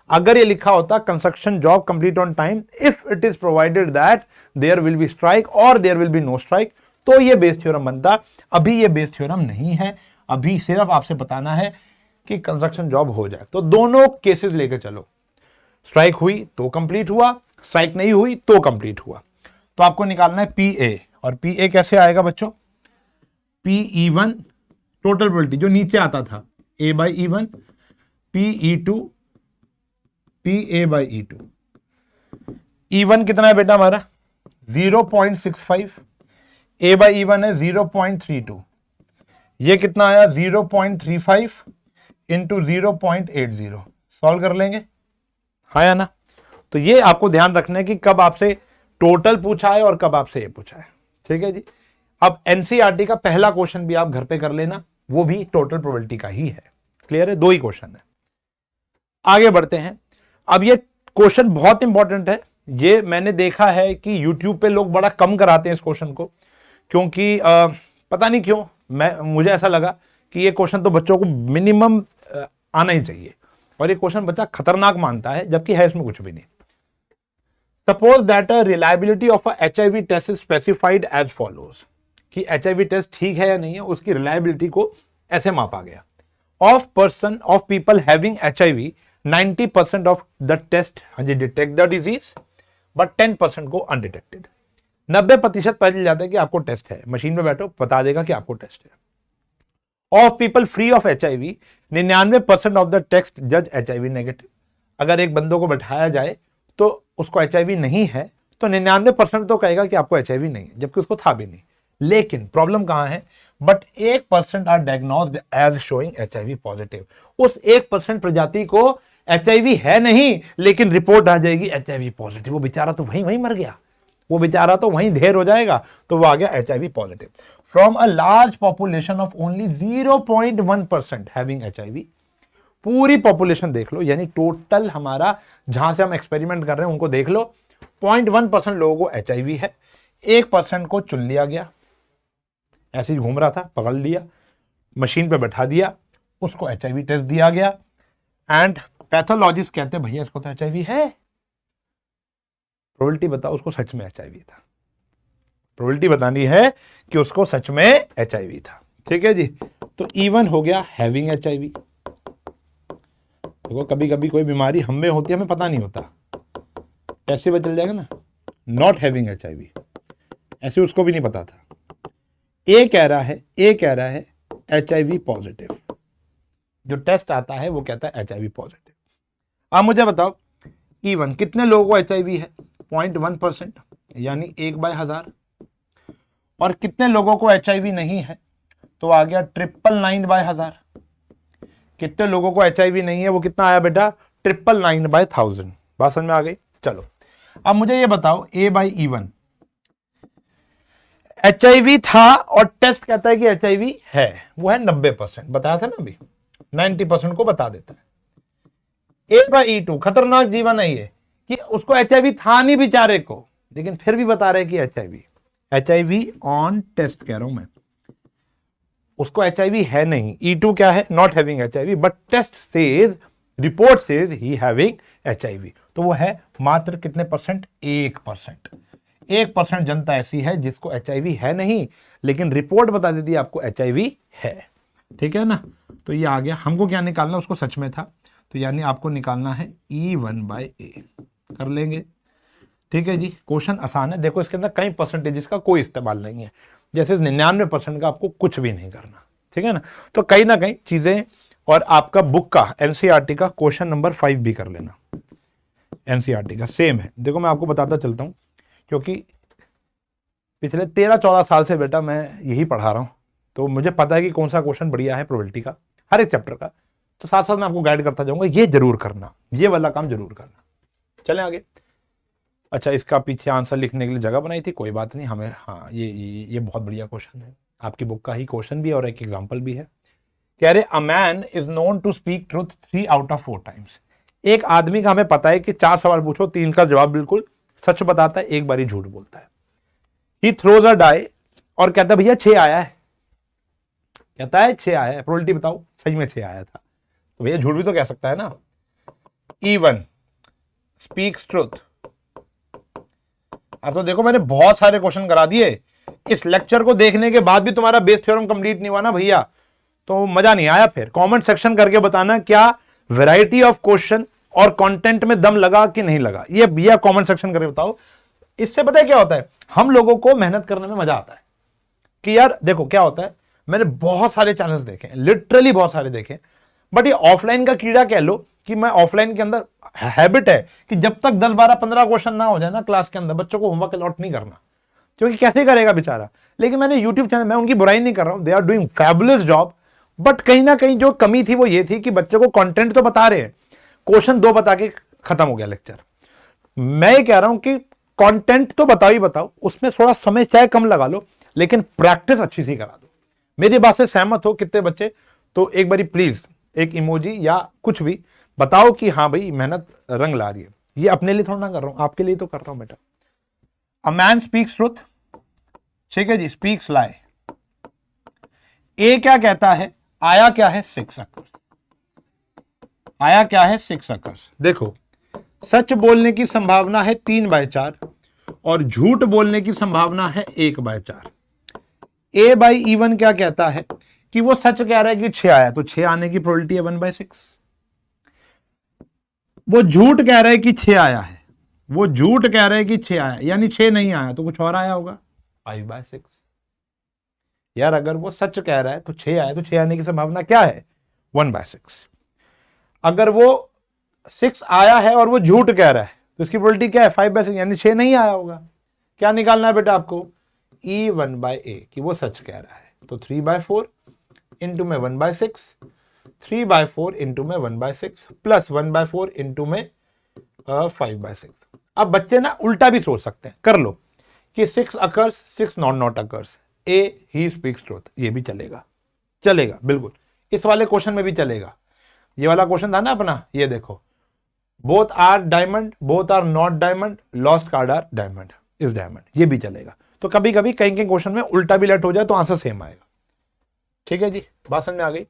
अगर ये लिखा होता construction job complete on time if it is provided that there will be strike और there will be no strike, तो ये बेस थ्योरम बनता। अभी ये बेस थ्योरम नहीं है, अभी सिर्फ आपसे बताना है कि कंस्ट्रक्शन जॉब हो जाए। तो दोनों केसेस लेके चलो, स्ट्राइक हुई तो कंप्लीट हुआ, स्ट्राइक नहीं हुई तो कंप्लीट हुआ। तो आपको निकालना है PA, और PA कैसे आएगा बच्चों, PE1 टोटल प्रोबेबिलिटी जो नीचे आता था A/E1, PE2 PA/E2। E1 कितना है बेटा हमारा 0.65, A/E1 है 0.32, ये कितना आया 0.35 इंटू 0.80। सॉल्व कर लेंगे, हाँ या ना? तो ये आपको ध्यान रखना है कि कब आपसे टोटल पूछा है और कब आपसे ये पूछा है, ठीक है जी। अब एनसीईआरटी का पहला क्वेश्चन भी आप घर पे कर लेना, वो भी टोटल प्रोबेबिलिटी का ही है। क्लियर है? 2 ही क्वेश्चन है। आगे बढ़ते हैं। अब ये क्वेश्चन बहुत इंपॉर्टेंट है, ये मैंने देखा है कि यूट्यूब पे लोग बड़ा कम कराते हैं इस क्वेश्चन को, क्योंकि पता नहीं क्यों, मुझे ऐसा लगा कि ये क्वेश्चन तो बच्चों को मिनिमम आना ही चाहिए, और ये क्वेश्चन बच्चा खतरनाक मानता है, जबकि है इसमें कुछ भी नहीं। Suppose that a reliability of a HIV test is specified as follows, कि HIV टेस्ट ठीक है या नहीं है, उसकी रिलायबिलिटी को ऐसे मापा गया। Of people having HIV 90% of the test detect the disease but 10% को अनडिटेक्टेड। 90% पता चल जाता है कि आपको टेस्ट है, मशीन में बैठो बता देगा कि आपको टेस्ट है। Of people free of HIV 99% of the test जज HIV नेगेटिव। अगर एक बंदों को बैठाया जाए तो उसको HIV नहीं है, तो 99% तो कहेगा कि आपको HIV नहीं है, जबकि उसको था भी नहीं। लेकिन प्रॉब्लम कहां है, but 1% are diagnosed as showing HIV positive. उस 1% प्रजाति को HIV है नहीं, लेकिन रिपोर्ट आ जाएगी HIV पॉजिटिव। वो बेचारा तो वहीं मर गया, वो बेचारा तो वहीं ढेर हो जाएगा, तो वो आ गया HIV positive. From a large population of only 0.1% having HIV। पूरी पॉपुलेशन देख लो, यानी टोटल हमारा जहां से हम एक्सपेरिमेंट कर रहे हैं उनको देख लो, 0.1% लोगों को HIV है। 1% को चुन लिया गया, ऐसे ही घूम रहा था, पकड़ लिया, मशीन पे बैठा दिया, उसको HIV टेस्ट दिया गया, एंड पैथोलॉजिस्ट कहते हैं भैया इसको तो HIV है। प्रोबेबिलिटी बताओ उसको सच में HIV था। प्रोबेबिलिटी बतानी है कि उसको सच में HIV था, ठीक है जी। तो E1 हो गया हैविंग HIV। देखो कभी कभी कोई बीमारी हम में होती है, हमें पता नहीं होता, ऐसे पता चल जाएगा ना, नॉट हैविंग HIV, ऐसे उसको भी नहीं पता था। ए कह रहा है HIV पॉजिटिव। जो टेस्ट आता है वो कहता है HIV पॉजिटिव। अब मुझे बताओ E1 कितने लोगों को HIV है, 0.1%, यानी 1/1000। और कितने लोगों को HIV नहीं है, तो आ गया 999/1000। कितने लोगों को HIV नहीं है, वो कितना आया बेटा 999/1000। बात समझ में आ गई? चलो अब मुझे ये बताओ A/E1 HIV था और टेस्ट कहता है कि HIV है, वो है 90%, बताया था ना अभी, 90% को बता देता है। A/E2 खतरनाक जीवन है ये, कि उसको HIV था नहीं बेचारे को, लेकिन फिर भी बता रहे कि HIV ऑन टेस्ट कह रहा हूं मैं, उसको HIV है नहीं। E2 क्या है, not having HIV, but test says, report says he having HIV। तो वो है मात्र कितने परसेंट, 1%। 1% जनता ऐसी है जिसको HIV है नहीं, लेकिन रिपोर्ट बता देती है आपको HIV है, ठीक है ना। तो ये आ गया, हमको क्या निकालना, उसको सच में था, तो यानी आपको निकालना है E1/A। कर लेंगे, ठीक है जी, क्वेश्चन आसान है। देखो इसके अंदर कई परसेंटेजेस का कोई इस्तेमाल नहीं है, जैसे 99% का आपको कुछ भी नहीं करना, ठीक है ना। तो कहीं ना कहीं चीजें, और आपका बुक का एनसीईआरटी का क्वेश्चन नंबर 5 भी कर लेना, एनसीईआरटी का सेम है। देखो मैं आपको बताता चलता हूं, क्योंकि पिछले 13-14 साल से बेटा मैं यही पढ़ा रहा हूं, तो मुझे पता है कि कौन सा क्वेश्चन बढ़िया है प्रोबेबिलिटी का, हर एक चैप्टर का। तो साथ साथ मैं आपको गाइड करता जाऊंगा, ये जरूर करना, ये वाला काम जरूर करना। चलें आगे। अच्छा, इसका पीछे आंसर लिखने के लिए जगह बनाई थी, कोई बात नहीं, हमें, हाँ ये बहुत बढ़िया क्वेश्चन है, आपकी बुक का ही क्वेश्चन भी है और एक एग्जाम्पल भी है। कह रहे a man is known to speak truth 3 out of 4 times. एक आदमी का हमें पता है कि 4 सवाल पूछो, 3 का जवाब बिल्कुल सच बताता है, एक बार ही झूठ बोलता है। ही थ्रोज अ डाई और कहता है भैया 6 आया है, कहता है 6 आया है, प्रोबेबिलिटी बताओ, सही में 6 आया था, तो भैया झूठ भी तो कह सकता है ना। E1 speaks truth. अब तो देखो मैंने बहुत सारे क्वेश्चन करा दिए, इस लेक्चर को देखने के बाद भी तुम्हारा बेस थ्योरम कंप्लीट नहीं हुआ ना भैया, तो मजा नहीं आया। फिर कमेंट सेक्शन करके बताना क्या वैरायटी ऑफ क्वेश्चन और कंटेंट में दम लगा कि नहीं लगा, ये भैया कमेंट सेक्शन करके बताओ। इससे पता है क्या होता है, हम लोगों को मेहनत करने में मजा आता है कि यार देखो क्या होता है, मैंने बहुत सारे चैनल्स देखे, लिटरली बहुत सारे देखे, बट ये ऑफलाइन का कीड़ा कह लो कि मैं ऑफलाइन के अंदर हैबिट है कि जब तक 10, 12, 15 क्वेश्चन ना हो जाए ना क्लास के अंदर, बच्चों को होमवर्क अलॉट नहीं करना, क्योंकि कैसे करेगा बेचारा। लेकिन मैंने यूट्यूब चैनल, मैं उनकी बुराई नहीं कर रहा हूं, they are doing fabulous job, but कहीं ना कहीं जो कमी थी वो ये थी कि बच्चे को कंटेंट तो बता रहे हैं, क्वेश्चन 2 बता के खत्म हो गया लेक्चर। मैं ये कह रहा हूं कि कंटेंट तो बताओ ही बताओ, उसमें थोड़ा समय चाहे कम लगा लो, लेकिन प्रैक्टिस अच्छी सी करा दो। मेरी बात से सहमत हो कितने बच्चे, तो एक बारी प्लीज एक इमोजी या कुछ भी बताओ कि हाँ भाई मेहनत रंग ला रही है। ये अपने लिए थोड़ा ना कर रहा हूं, आपके लिए तो कर रहा हूं बेटा। अ मैन स्पीक्स ट्रूथ, ठीक है जी, स्पीक्स लाई। ए क्या कहता है, आया क्या है 6 अकर्स, आया क्या है 6 अकर्स। देखो सच बोलने की संभावना है 3/4 और झूठ बोलने की संभावना है 1/4। ए बाई E1 क्या कहता है कि वो सच कह रहा है कि 6 आया, तो 6 आने की प्रोबेबिलिटी है 1/6। वो झूठ कह रहा है कि 6 आया है, वो झूठ कह रहा है कि 6 आया, यानी 6 नहीं आया तो कुछ और आया होगा, 5/6। यार अगर वो सच कह रहा है तो 6 आया, तो 6 आने की संभावना क्या है 1/6। अगर वो 6 आया है और वो झूठ कह रहा है तो इसकी प्रोबेबिलिटी क्या है 5/6, यानी 6 नहीं आया होगा। क्या निकालना है बेटा आपको, E1/A कि वो सच कह रहा है, तो 3/4 इंटू में 1/6, 3/4 इंटू में 1/6 प्लस 1/4 इंटू में 5/6। अब बच्चे ना उल्टा भी सोच सकते हैं, कर लो कि 6 occurs, 6 not occurs, A he speaks truth, ये भी चलेगा, चलेगा बिल्कुल, इस वाले क्वेश्चन में भी चलेगा। ये वाला क्वेश्चन था ना अपना, ये देखो, both are diamond, both are not diamond, lost card are diamond, is diamond, ये भी चलेगा। तो कभी कभी कहीं के क्वेश्चन में उल्टा भी लेट हो जाए तो आंसर सेम आएगा। ठीक है जी, बात समझ में आ गई।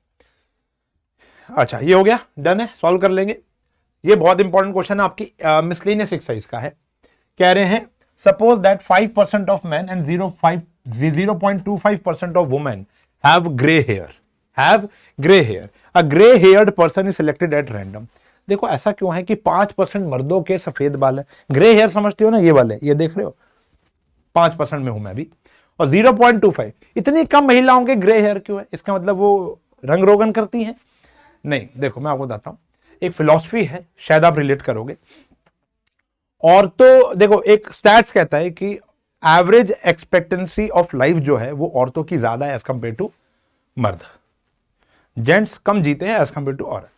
अच्छा ये हो गया, डन है, सॉल्व कर लेंगे। ये बहुत इंपॉर्टेंट क्वेश्चन आपकी मिसलेनियस एक्सरसाइज का है। कह रहे हैं suppose that 5% of man and 0.25% of women have grey hair, have grey hair, a grey haired person is selected at random. देखो ऐसा क्यों है कि 5% मर्दों के सफेद बाल है, ग्रे हेयर समझते हो ना, ये वाले, ये देख रहे हो, 5% में हूं मैं भी, और 0.25, इतनी कम महिलाओं के ग्रे हेयर क्यों है? इसका मतलब वो रंग रोगन करती हैं? नहीं, देखो मैं आपको बताता हूं, एक फिलॉसफी है, शायद आप रिलेट करोगे। और तो देखो एक स्टैट्स कहता है कि एवरेज एक्सपेक्टेंसी ऑफ लाइफ जो है वो औरतों की ज्यादा है एज कंपेयर टू मर्द, जेंट्स कम जीते हैं एज कंपेयर टू औरत,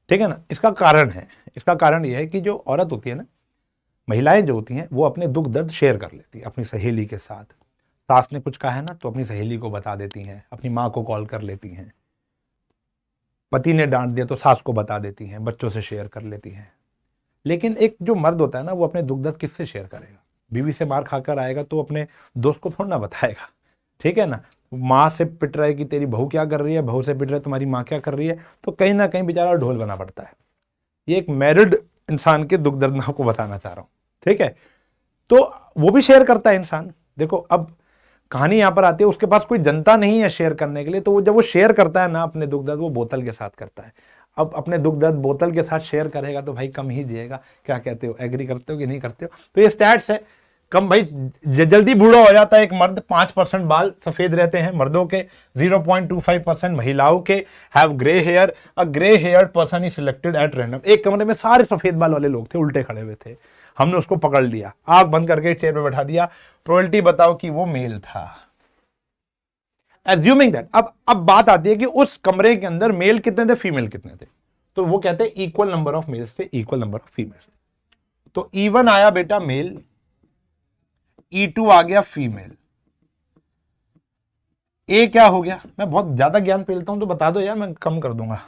ठीक है ना। इसका कारण है, इसका कारण यह है कि जो औरत होती है ना, महिलाएं जो होती हैं वो अपने दुख दर्द शेयर कर लेती है अपनी सहेली के साथ। सास ने कुछ कहा है ना तो अपनी सहेली को बता देती हैं, अपनी माँ को कॉल कर लेती हैं, पति ने डांट दिया तो सास को बता देती हैं, बच्चों से शेयर कर लेती हैं। लेकिन एक जो मर्द होता है ना, वो अपने दुख दर्द किससे शेयर करेगा? बीवी से मार खाकर आएगा तो अपने दोस्त को थोड़ा ना बताएगा, ठीक है ना। माँ से पिट रहा है कि तेरी बहू क्या कर रही है, बहू से पिट रहा है तुम्हारी माँ क्या कर रही है, तो कहीं ना कहीं बेचारा ढोल बना पड़ता है। ये एक मैरिड इंसान के दुख दर्द मैं आपको बताना चाह रहा हूँ, ठीक है। तो वो भी शेयर करता है इंसान। देखो अब कहानी यहां पर आती है, उसके पास कोई जनता नहीं है शेयर करने के लिए, तो वो जब वो शेयर करता है ना अपने दुख दर्द, वो बोतल के साथ करता है। अब अपने दुख दर्द बोतल के साथ शेयर करेगा तो भाई कम ही जिएगा। क्या कहते हो, एग्री करते हो कि नहीं करते हो? तो ये स्टैट्स है। कम भाई जल्दी बूढ़ा हो जाता है एक मर्द, 5% बाल सफेद रहते हैं मर्दों के, 0.25% महिलाओं के have grey hair. A grey hair person is selected at random. एक कमरे में सारे सफेद बाल वाले लोग थे, उल्टे खड़े हुए थे, हमने उसको पकड़ लिया, आंख बंद करके चेयर पे बैठा दिया, प्रोबेबिलिटी बताओ कि वो मेल था। एज्यूमिंग दैट, अब बात आती है कि उस कमरे के अंदर मेल कितने थे, फीमेल कितने थे? तो वो कहते हैं इक्वल नंबर ऑफ मेल्स थे, इक्वल नंबर ऑफ फीमेल्स थे। तो E1 आया बेटा मेल, E2 आ गया फीमेल। ए क्या हो गया? मैं बहुत ज्यादा ज्ञान पेलता हूं तो बता दो यार, मैं कम कर दूंगा।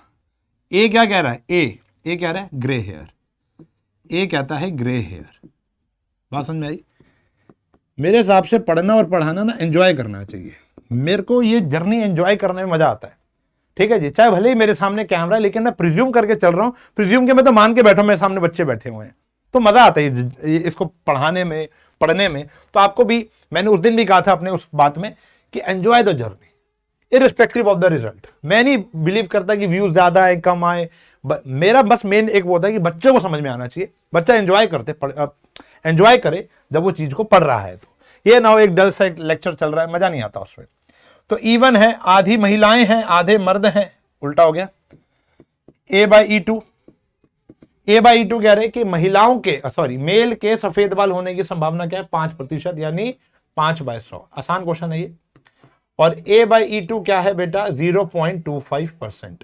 ए क्या कह रहा है? ए कह रहा है ग्रे हेयर, ए कहता है ग्रे हेयर। बात समझ में आई? मेरे हिसाब से पढ़ना और पढ़ाना ना एंजॉय करना चाहिए। मेरे को ये जर्नी एंजॉय करने में मजा आता है, ठीक है जी। चाहे भले ही मेरे सामने कैमरा है, लेकिन मैं प्रिज्यूम करके चल रहा हूं, प्रिज्यूम के मैं तो मान के बैठा, मेरे सामने बच्चे बैठे हुए हैं, तो मजा आता है इसको पढ़ाने में, पढ़ने में। तो आपको भी मैंने उस दिन भी कहा था अपने उस बात में कि enjoy the journey irrespective of the result. मैं नहीं बिलीव करता कि व्यूज ज्यादा आए कम आए, मेरा बस मेन एक वो होता है कि बच्चे को समझ में आना चाहिए, बच्चा एंजॉय करे जब वो चीज को पढ़ रहा है। तो ये ना हो एक डल सा लेक्चर चल रहा है, मजा नहीं आता उसमें। तो E1 है, आधी महिलाएं हैं आधे मर्द हैं, उल्टा हो गया। A/E2 कह रहे कि महिलाओं के मेल के सफेद बाल होने की संभावना क्या है? 5%, यानी 5/100। आसान क्वेश्चन है ये। और A/E2 क्या है बेटा? 0.25%,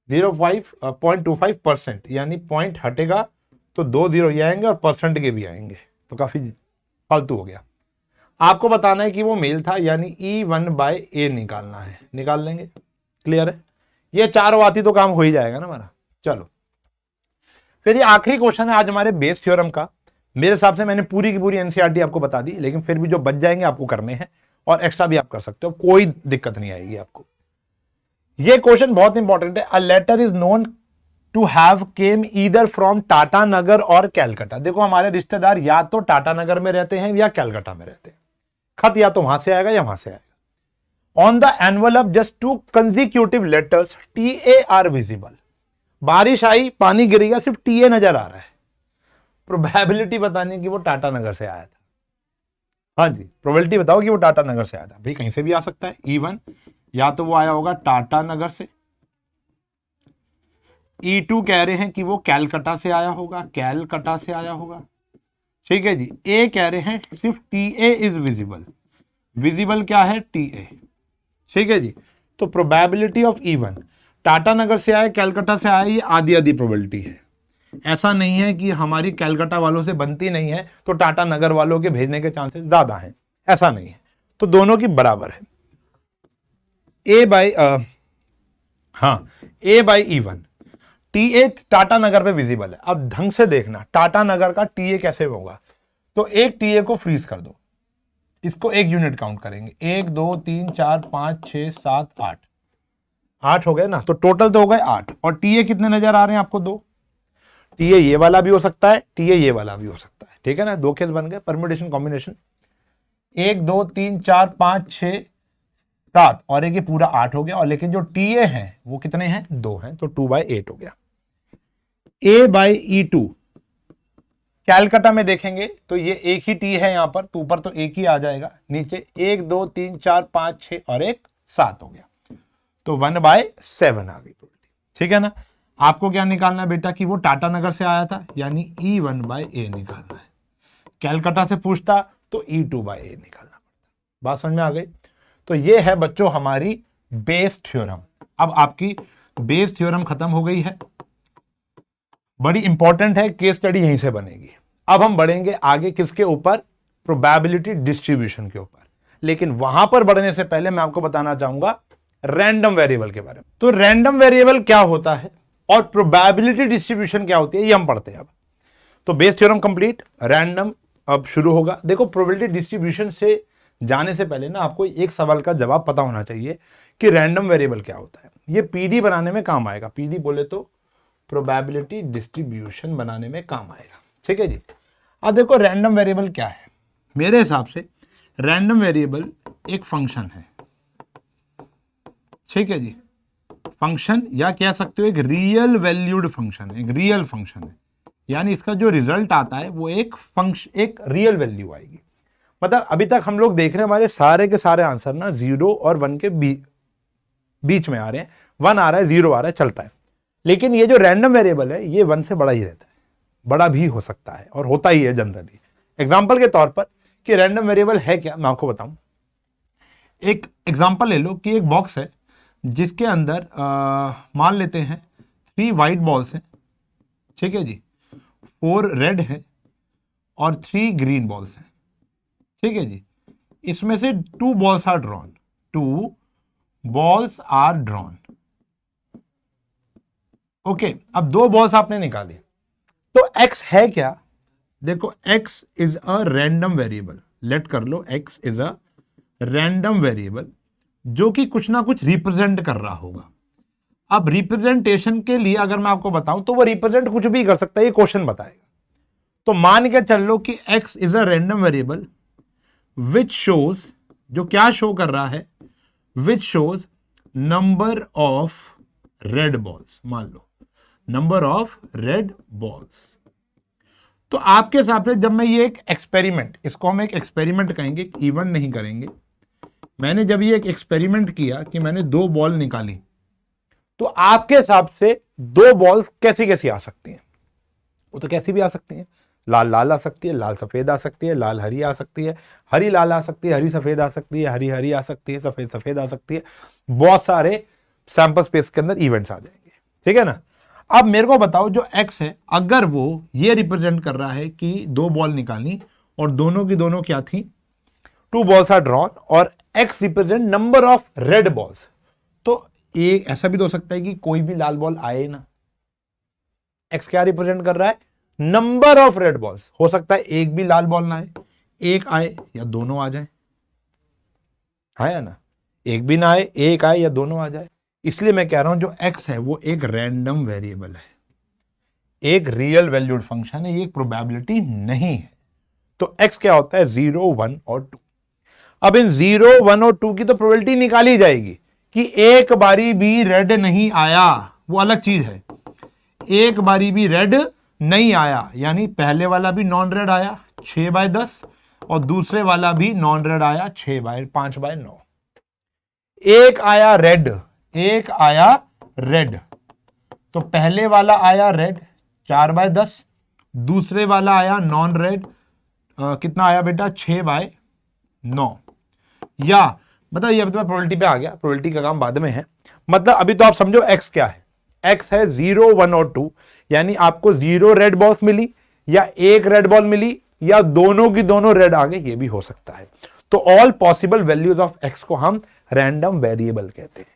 0.25%, यानी पॉइंट हटेगा तो 2 0 ये आएंगे और परसेंट के भी आएंगे, तो काफी फालतू हो गया। आपको बताना है कि वो मेल था, यानी E1/A निकालना है, निकाल लेंगे। क्लियर है? ये चारों आती तो काम हो ही जाएगा ना हमारा। चलो फिर ये आखिरी क्वेश्चन है आज हमारे बेस थ्योरम का। मेरे हिसाब से मैंने पूरी की पूरी एनसीईआरटी आपको बता दी, लेकिन फिर भी जो बच जाएंगे आपको करने हैं, और एक्स्ट्रा भी आप कर सकते हो, कोई दिक्कत नहीं आएगी आपको। ये क्वेश्चन बहुत इंपॉर्टेंट है। A letter is known to have came either from Tatanagar और कैलकाटा। देखो हमारे रिश्तेदार या तो टाटा नगर में रहते हैं या कैलकाटा में रहते हैं, खत या तो वहां से आएगा या वहां से आएगा। On the envelope just 2 consecutive letters TA are visible. बारिश आई, पानी गिरेगा, सिर्फ TA नजर आ रहा है। प्रोबेबिलिटी बताने की वो टाटा नगर से आया था। हाँ जी, प्रोबेबिलिटी बताओ कि वो टाटा नगर से आया था। भाई कहीं से भी आ सकता है। E1 या तो वो आया होगा टाटा नगर से, E2 कह रहे हैं कि वो कैलकाटा से आया होगा, कैलकाटा से आया होगा, ठीक है जी। ए कह रहे हैं सिर्फ TA इज विजिबल, विजिबल क्या है? TA, ठीक है जी। तो प्रोबेबिलिटी ऑफ E1 टाटा नगर से आए कैलकाटा से आए, ये आधी आधी प्रोबेबिलिटी है। ऐसा नहीं है कि हमारी कैलकाटा वालों से बनती नहीं है तो टाटा नगर वालों के भेजने के चांसेस ज्यादा हैं, ऐसा नहीं है। तो दोनों की बराबर है। A/E1 TA टाटा नगर पे विजिबल है। अब ढंग से देखना टाटा नगर का TA कैसे होगा। तो एक TA को फ्रीज कर दो, इसको एक यूनिट काउंट करेंगे, 1 2 3 4 5 6 7 8, 8 हो गए ना। तो टोटल तो हो गए 8, और TA कितने नजर आ रहे हैं आपको? 2। TA ये वाला भी हो सकता है, TA ये वाला भी हो सकता है, ठीक है ना। 2 केस बन गए, परम्यूटेशन कॉम्बिनेशन। 1 2 3 4 5 6 7 और एक ये पूरा 8 हो गया। और लेकिन जो TA है वो कितने हैं? 2 हैं, तो 2/8 हो गया। A/E2 कैलकाटा में देखेंगे तो ये एक ही T है यहां पर, तो ऊपर तो एक ही आ जाएगा, नीचे 1 2 3 4 5 6 और एक 7 हो गया, तो 1/7 आ गई, ठीक है ना। आपको क्या निकालना है बेटा कि वो टाटा नगर से आया था, यानी E1/A निकालना है। कैलकाटा से पूछता तो E2/A निकालना पड़ता। बात समझ में आ गई? तो ये है बच्चों हमारी बेस थ्योरम। अब आपकी बेस थ्योरम खत्म हो गई है, बड़ी इंपॉर्टेंट है, केस स्टडी यहीं से बनेगी। अब हम बढ़ेंगे आगे किसके ऊपर? प्रोबेबिलिटी डिस्ट्रीब्यूशन के ऊपर। लेकिन वहां पर बढ़ने से पहले मैं आपको बताना चाहूंगा रैंडम वेरिएबल के बारे में। तो रैंडम वेरिएबल क्या होता है और प्रोबेबिलिटी डिस्ट्रीब्यूशन क्या होती है, ये हम पढ़ते हैं अब। तो बेस थ्योरम कंप्लीट, रैंडम अब शुरू होगा। देखो प्रोबेबिलिटी डिस्ट्रीब्यूशन से जाने से पहले ना आपको एक सवाल का जवाब पता होना चाहिए कि रैंडम वेरिएबल क्या होता है। ये PD बनाने में काम आएगा। PD बोले तो प्रोबेबिलिटी डिस्ट्रीब्यूशन बनाने में काम आएगा, ठीक है जी। अब देखो रैंडम वेरिएबल क्या है। मेरे हिसाब से रैंडम वेरिएबल एक फंक्शन है, ठीक है जी। फंक्शन, या कह सकते हो एक रियल वैल्यूड फंक्शन है, एक रियल फंक्शन है, यानी इसका जो रिजल्ट आता है वो एक फंक्शन, एक रियल वैल्यू आएगी। मतलब अभी तक हम लोग देख रहे हैं हमारे सारे के सारे आंसर ना 0 और 1 के बीच में आ रहे हैं, 1 आ रहा है 0 आ रहा है, चलता है। लेकिन ये जो रैंडम वेरिएबल है ये 1 से बड़ा ही रहता है, बड़ा भी हो सकता है और होता ही है जनरली। एग्जाम्पल के तौर पर कि रैंडम वेरिएबल है क्या, मैं आपको बताऊं। एक एग्जाम्पल ले लो कि एक बॉक्स है जिसके अंदर मान लेते हैं 3 वाइट बॉल्स हैं, ठीक है जी, 4 रेड है और 3 ग्रीन बॉल्स हैं, ठीक है जी। इसमें से 2 balls are drawn, 2 balls are drawn, okay. अब 2 बॉल्स आपने निकाले, तो x है क्या? देखो x is a random variable, let कर लो x is a random variable जो कि कुछ ना कुछ रिप्रेजेंट कर रहा होगा। अब रिप्रेजेंटेशन के लिए अगर मैं आपको बताऊं तो वो रिप्रेजेंट कुछ भी कर सकता है, ये क्वेश्चन बताएगा। तो मान के चल लो कि x is a random variable which shows, जो क्या शो कर रहा है, which shows number of red balls, मान लो नंबर ऑफ रेड बॉल्स। तो आपके हिसाब से जब मैं ये एक एक्सपेरिमेंट, इसको हम एक एक्सपेरिमेंट कहेंगे, इवन नहीं करेंगे, मैंने जब ये एक एक्सपेरिमेंट किया कि मैंने 2 बॉल निकाली, तो आपके हिसाब से 2 बॉल्स कैसी कैसी आ सकती हैं? वो तो कैसी भी आ सकती हैं, लाल लाल आ सकती है, लाल सफेद आ सकती है, लाल हरी आ सकती है, हरी लाल आ सकती है, हरी सफेद आ सकती है, हरी हरी आ सकती है, सफेद सफेद आ सकती है। बहुत सारे सैंपल स्पेस के अंदर इवेंट्स आ जाएंगे, ठीक है ना। अब मेरे को बताओ जो x है, अगर वो ये रिप्रेजेंट कर रहा है कि 2 बॉल निकालनी और दोनों की दोनों क्या थी, 2 बॉल्स आर ड्रॉन, और x represent number of red balls, तो ये ऐसा भी तो हो सकता है कि कोई भी लाल बॉल आए ना। x क्या रिप्रेजेंट कर रहा है? Number of red balls. हो सकता है एक भी लाल बॉल ना आए, एक आए या दोनों आ जाए, है या ना, एक भी ना आए, एक आए या दोनों आ जाए। इसलिए मैं कह रहा हूं जो x है वो एक रैंडम वेरिएबल है, एक रियल वैल्यूड फंक्शन है, ये एक प्रोबेबिलिटी नहीं है। तो x क्या होता है? 0, 1 और 2। अब इन 0, 1 और 2 की तो प्रोबेबिलिटी निकाली जाएगी कि एक बारी भी रेड नहीं आया, वो अलग चीज है। एक बारी भी रेड नहीं आया यानी पहले वाला भी नॉन रेड आया 6/10 और दूसरे वाला भी नॉन रेड आया 5/9। एक आया रेड, एक आया रेड, तो पहले वाला आया रेड 4/10, दूसरे वाला आया नॉन रेड, कितना आया बेटा? 6/9। या मतलब ये प्रोबेबिलिटी पे आ गया, प्रोबेबिलिटी का काम बाद में है। मतलब अभी तो आप समझो x क्या है, x है 0, 1 और 2, यानी आपको 0 रेड बॉल्स मिली या एक रेड बॉल मिली या दोनों की दोनों रेड आ गए, ये भी हो सकता है। तो all possible values of x को हम रैंडम वेरिएबल कहते हैं।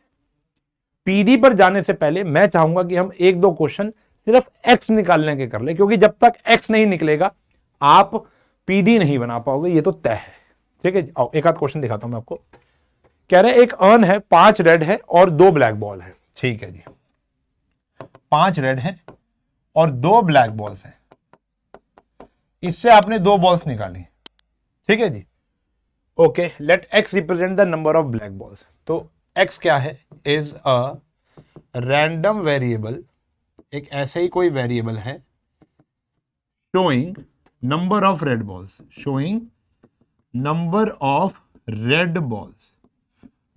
पीडी पर जाने से पहले मैं चाहूंगा कि हम 1-2 क्वेश्चन सिर्फ x निकालने के कर ले, क्योंकि जब तक x नहीं निकलेगा आप पीडी नहीं बना पाओगे, ये तो तय है, ठीक है। आओ एक आध क्वेश्चन दिखाता हूं मैं आपको। कह रहे एक अर्न है, 5 रेड है और 2 ब्लैक बॉल है, ठीक है जी। 5 रेड है और 2 ब्लैक बॉल्स हैं, इससे आपने 2 बॉल्स निकाली, ठीक है जी। Okay, let x represent the number of black balls. तो x क्या है? इज अ रैंडम वेरिएबल, एक ऐसे ही कोई वेरिएबल है showing number of red balls, showing number of red balls,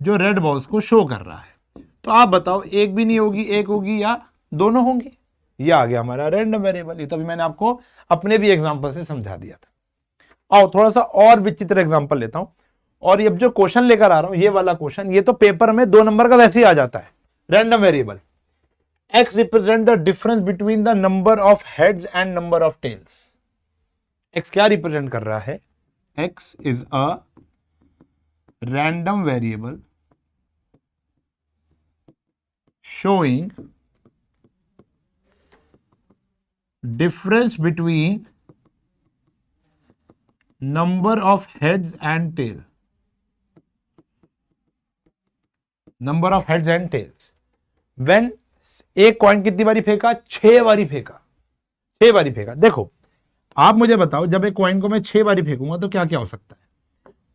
जो रेड बॉल्स को शो कर रहा है। तो आप बताओ एक भी नहीं होगी, एक होगी या दोनों होंगी? ये आ गया हमारा रैंडम वेरिएबल। ये तो अभी मैंने आपको अपने भी एग्जांपल से समझा दिया था। आओ थोड़ा सा और विचित्र एग्जांपल लेता हूं, और ये जो क्वेश्चन लेकर आ रहा हूं ये वाला क्वेश्चन, ये तो पेपर में 2 नंबर का वैसे ही आ जाता है। Random variable x represent the difference between the number of heads and number of tails. x क्या रिप्रेजेंट कर रहा है? x is a random variable showing difference between number of heads and tail, number of heads and tails when एक coin कितनी बारी फेंका? 6 बारी फेंका, 6 बारी फेंका। देखो आप मुझे बताओ, जब एक कॉइन को मैं 6 बारी फेंकूंगा तो क्या क्या हो सकता है?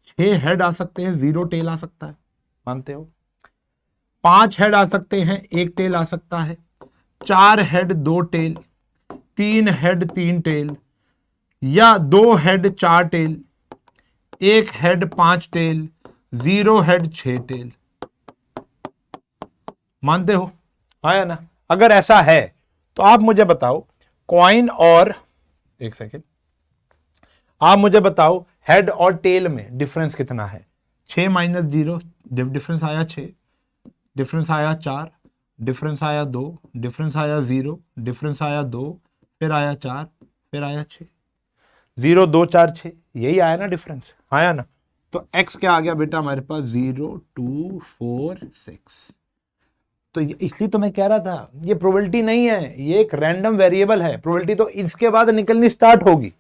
6 हेड आ सकते हैं, 0 टेल आ सकता है, मानते हो? 5 हेड आ सकते हैं, 1 टेल आ सकता है, 4 हेड 2 टेल, 3 हेड 3 टेल, या 2 head 4 tail, 1 head 5 tail, 0 head 6 tail. मानते हो? हाँ या ना? अगर ऐसा है तो आप मुझे बताओ कॉइन और, एक सेकेंड, आप मुझे बताओ हेड और टेल में डिफरेंस कितना है? 6 माइनस 0, डिफरेंस आया 6, डिफरेंस आया 4, डिफरेंस आया 2, डिफरेंस आया 0, डिफरेंस आया 2, फिर आया 4, फिर आया 6, 0 2 4 6, यही आया ना डिफरेंस, आया ना? तो x क्या आ गया बेटा हमारे पास? 0 2 4 6। तो इसलिए तो मैं कह रहा था ये प्रोबेबिलिटी नहीं है, ये एक रैंडम वेरिएबल है। प्रोबेबिलिटी तो इसके बाद निकलनी स्टार्ट होगी।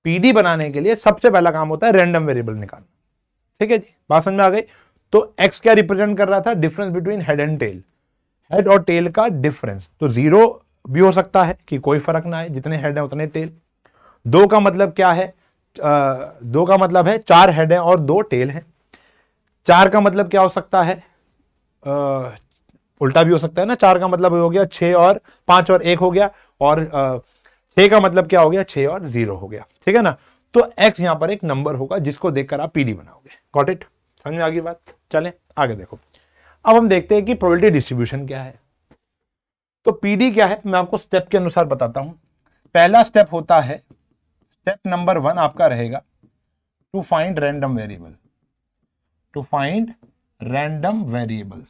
पीडी बनाने के लिए सबसे पहला काम होता है रैंडम वेरिएबल निकालना। ठीक है जी, बात समझ में आ गई? तो x क्या रिप्रेजेंट कर रहा था? Difference between head and tail, head और टेल का डिफरेंस। तो 0 भी हो सकता है कि कोई फर्क ना आए, जितने हेड है उतने टेल। 2 का मतलब क्या है? 2 का मतलब है 4 हेड है और 2 टेल है। 4 का मतलब क्या हो सकता है? उल्टा भी हो सकता है ना, 4 का मतलब हो गया 6 और 5 और 1 हो गया, और 6 का मतलब क्या हो गया? 6 और 0 हो गया। ठीक है ना? तो x यहां पर एक नंबर होगा जिसको देखकर आप पीडी बनाओगे। Got it? समझ में आ गई बात? चलें आगे देखो। अब हम देखते हैं कि प्रोबेबिलिटी डिस्ट्रीब्यूशन क्या है। तो पीडी क्या है मैं आपको स्टेप के अनुसार बताता हूं। पहला स्टेप होता है, स्टेप नंबर 1 आपका रहेगा to find random variable, to find random variables,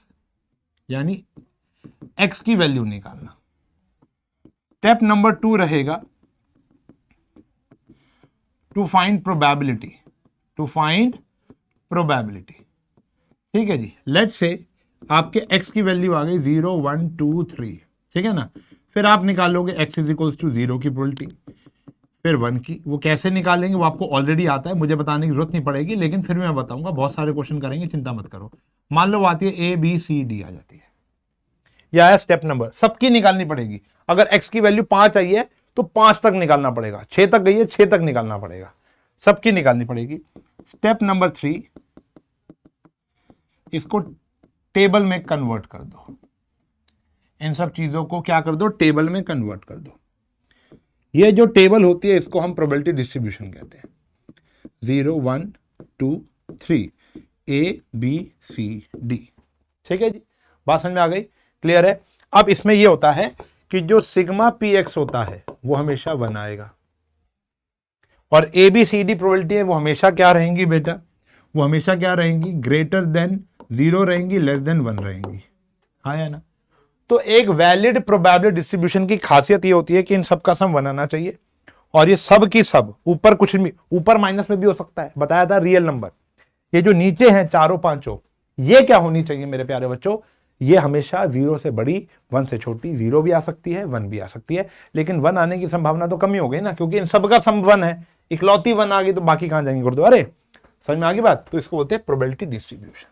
यानी x की वैल्यू निकालना। स्टेप नंबर 2 रहेगा to find probability, to find probability. ठीक है जी, लेट्स से आपके x की वैल्यू आ गई 0 1 2 3, ठीक है ना? फिर आप निकालोगे x इज इक्वल्स टू 0 की प्रोबेबिलिटी, फिर 1 की। वो कैसे निकालेंगे वो आपको ऑलरेडी आता है, मुझे बताने की जरूरत नहीं पड़ेगी, लेकिन फिर मैं बताऊंगा, बहुत सारे क्वेश्चन करेंगे, चिंता मत करो। मान लो आती है A B C D आ जाती है, यह है स्टेप नंबर, सबकी निकालनी पड़ेगी। अगर x की वैल्यू 5 आई है तो 5 तक निकालना पड़ेगा, 6 तक गई है 6 तक निकालना पड़ेगा, सबकी निकालनी पड़ेगी। स्टेप नंबर 3, इसको टेबल में कन्वर्ट कर दो, इन सब चीजों को क्या कर दो? टेबल में कन्वर्ट कर दो। ये जो टेबल होती है इसको हम प्रोबेबिलिटी डिस्ट्रीब्यूशन कहते हैं। 0 1 2 3 A B C D। ठीक है जी, बात समझ में आ गई? क्लियर है? अब इसमें यह होता है कि जो सिग्मा पी एक्स होता है वो हमेशा 1 आएगा, और A B C D probability है वो हमेशा क्या रहेंगी बेटा? वो हमेशा क्या रहेंगी? ग्रेटर देन 0 रहेंगी, लेस देन 1 रहेंगी। हाँ या ना? तो एक वैलिड प्रोबेबिलिटी डिस्ट्रीब्यूशन की खासियत ये होती है कि इन सब का सम 1 आना चाहिए, और ये सब की सब, ऊपर कुछ भी, ऊपर माइनस में भी हो सकता है, बताया था रियल नंबर। ये जो नीचे हैं चारों पांचों, ये क्या होनी चाहिए मेरे प्यारे बच्चों? ये हमेशा 0 से बड़ी, 1 से छोटी। 0 भी आ सकती है, 1 भी आ सकती है, लेकिन 1 आने की संभावना तो कम ही हो गई ना, क्योंकि इन सब का सम 1 है। इकलौती 1 आ गई तो बाकी कहां जाएंगे गुरुद्वारे? समझ में आ गई बात? तो इसको बोलते हैं प्रोबेबिलिटी डिस्ट्रीब्यूशन।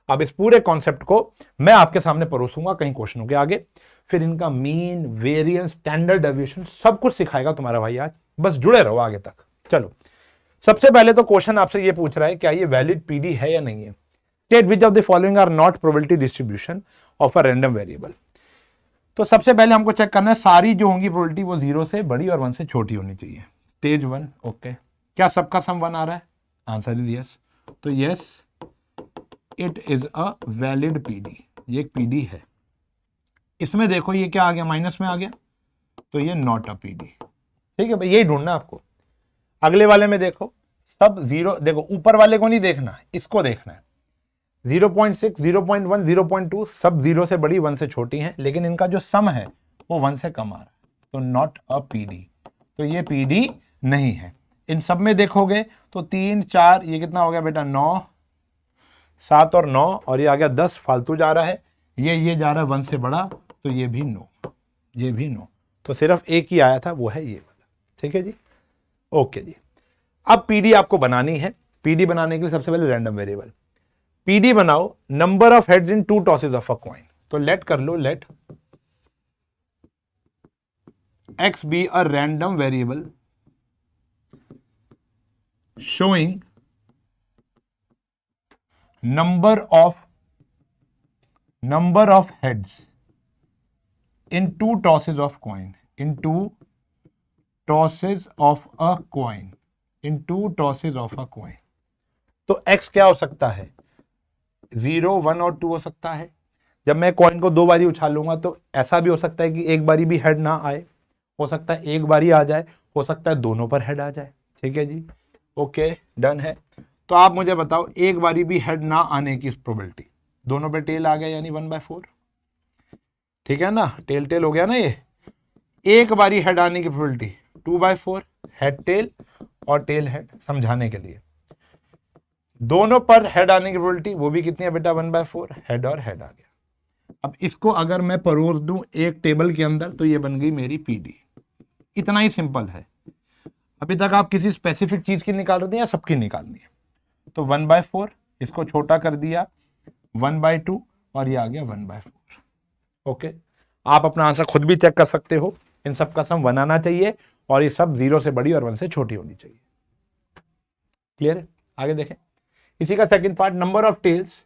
अब इस पूरे कॉन्सेप्ट को मैं आपके सामने परोसूंगा कई क्वेश्चनों के आगे, फिर इनका मीन, वेरिएंस, स्टैंडर्ड डेविएशन सब कुछ सिखाएगा तुम्हारा भाई आज, बस जुड़े रहो आगे तक। चलो, सबसे पहले तो क्वेश्चन आपसे ये पूछ रहा है क्या ये वैलिड पीडी है या नहीं है। State which of the following are not probability distribution of a random variable. तो सबसे पहले हमको चेक करना है सारी जो होंगी प्रोबेबिलिटी वो 0 से बड़ी और 1 से छोटी होनी चाहिए। स्टेज 1 ओके, क्या सबका सम 1 आ रहा है? Answer is yes. तो yes, it is a valid PD, ये एक पीडी है। इसमें देखो ये क्या आ गया? माइनस में आ गया, तो ये नॉट अ पीडी। ठीक है भाई, यही ढूंढना आपको। अगले वाले में देखो सब 0, देखो ऊपर वाले को नहीं देखना, इसको देखना है। 0.6 0.1 0.2 सब 0 से बड़ी 1 से छोटी हैं, लेकिन इनका जो सम है वो 1 से कम आ रहा है, तो नॉट अ पीडी। तो ये पीडी नहीं है। इन सब में देखोगे तो 3 4, ये कितना हो गया बेटा? 9, 7 और 9, और ये आ गया 10, फालतू जा रहा है। ये जा रहा है 1 से बड़ा, तो ये भी 9, ये भी 9। तो सिर्फ एक ही आया था, वो है ये वाला। ठीक है जी, ओके जी। अब पीडी आपको बनानी है। पीडी बनाने के लिए सबसे पहले रैंडम वेरिएबल पीडी बनाओ, number of heads in 2 tosses of a coin. तो लेट कर लो, let x be a random variable showing number of number of heads in two tosses of coin, in two tosses of a coin, in two tosses of a coin। तो x क्या हो सकता है, 0, 1 और 2 हो सकता है। जब मैं कॉइन को दो बारी उछालूंगा तो ऐसा भी हो सकता है कि एक बारी भी हेड ना आए, हो सकता है एक बारी आ जाए, हो सकता है दोनों पर हेड आ जाए। ठीक है जी, ओके डन है। तो आप मुझे बताओ एक बारी भी हेड ना आने की प्रोबेबिलिटी, दोनों पे टेल आ गया यानी 1/4। ठीक है ना, टेल टेल हो गया ना ये। एक बारी हेड आने की प्रोबेबिलिटी 2/4, हेड टेल और टेल हेड, समझाने के लिए। दोनों पर हेड आने की प्रोबेबिलिटी वो भी कितनी है बेटा, 1/4, हेड और हेड आ गया। अब इसको अगर मैं परोस दूं एक टेबल के अंदर तो ये बन गई मेरी पीडी। इतना ही सिंपल है। अभी तक आप किसी स्पेसिफिक चीज की निकाल रहे थे या सबकी निकालनी है? तो 1/4, इसको छोटा कर दिया 1/2 और ये आ गया 1/4। ओके, आप अपना आंसर खुद भी चेक कर सकते हो। इन सब का सम 1 आना चाहिए और ये सब 0 से बड़ी और 1 से छोटी होनी चाहिए। क्लियर है? आगे देखें इसी का second part, number of tails.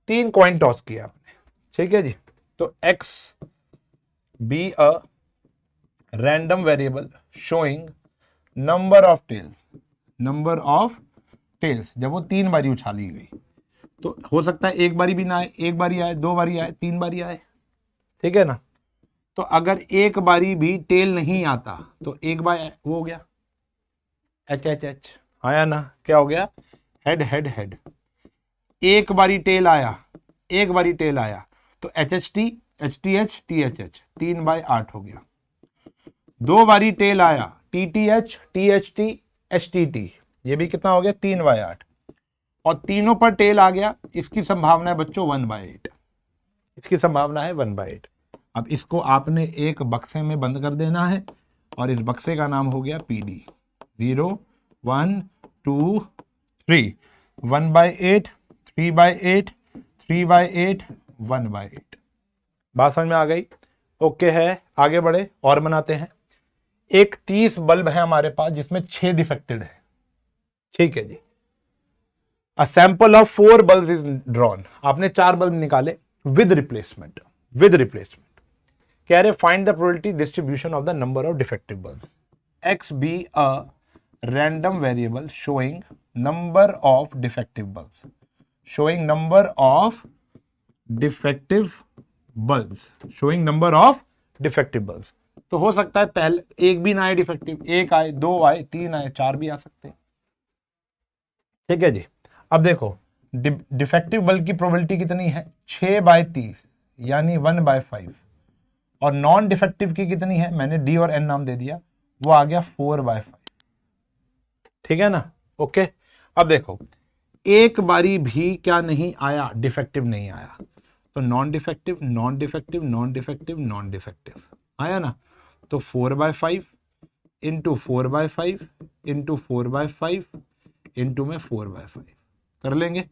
3 coin toss किया आपने, ठीक है जी। तो x be a random variable showing number of tails, number of tails. जब वो 3 बारी उछाली गई तो हो सकता है एक बारी भी ना आए, एक बारी आए, 2 बारी आए, 3 बारी आए। ठीक है ना। तो अगर एक बारी भी टेल नहीं आता तो एक बार वो हो गया एच एच एच, आया ना, क्या हो गया, हेड हेड हेड। एक बारी टेल आया, एक बारी टेल आया तो H H T H T H T H H, 3/8 हो गया। 2 बारी टेल आया, T T H T H T T, ये भी कितना हो गया, 3/8। और तीनों पर टेल आ गया, इसकी संभावना है बच्चों 1/8, इसकी संभावना है 1/8। अब इसको आपने एक बक्से में बंद कर देना है और इस बक्से का नाम हो गया पीडी। 0, 1, 2, 3, 1/8, 3/8, 3/8, 1/8। बात समझ में आ गई? ओके है, आगे बढ़े और बनाते हैं। एक 30 बल्ब है हमारे पास जिसमें 6 डिफेक्टेड है। ठीक है जी। A sample of 4 bulb is drawn, आपने 4 बल्ब निकाले विद रिप्लेसमेंट, विद रिप्लेसमेंट। कह रहे find the probability distribution of the number of defective bulb. X B a random variable showing number of defective bulb, showing number of defective bulbs, showing number of defective bulbs. तो हो सकता है पहले एक भी ना आए डिफेक्टिव, एक आए, 2 आए, 3 आए, 4 भी आ सकते हैं। ठीक है जी। अब देखो डिफेक्टिव बल्ब की प्रोबेबिलिटी कितनी है, 6/30 यानी 1/5। और नॉन डिफेक्टिव की कितनी है, मैंने डी और एन नाम दे दिया, वो आ गया 4/5। ठीक है ना, ओके। अब देखो एक बारी भी क्या नहीं आया, डिफेक्टिव नहीं आया, तो non defective non defective non defective non defective आया ना। तो 4/5 इंटू 4/5 इंटू 4/5 इंटू में 4/5 कर लेंगे,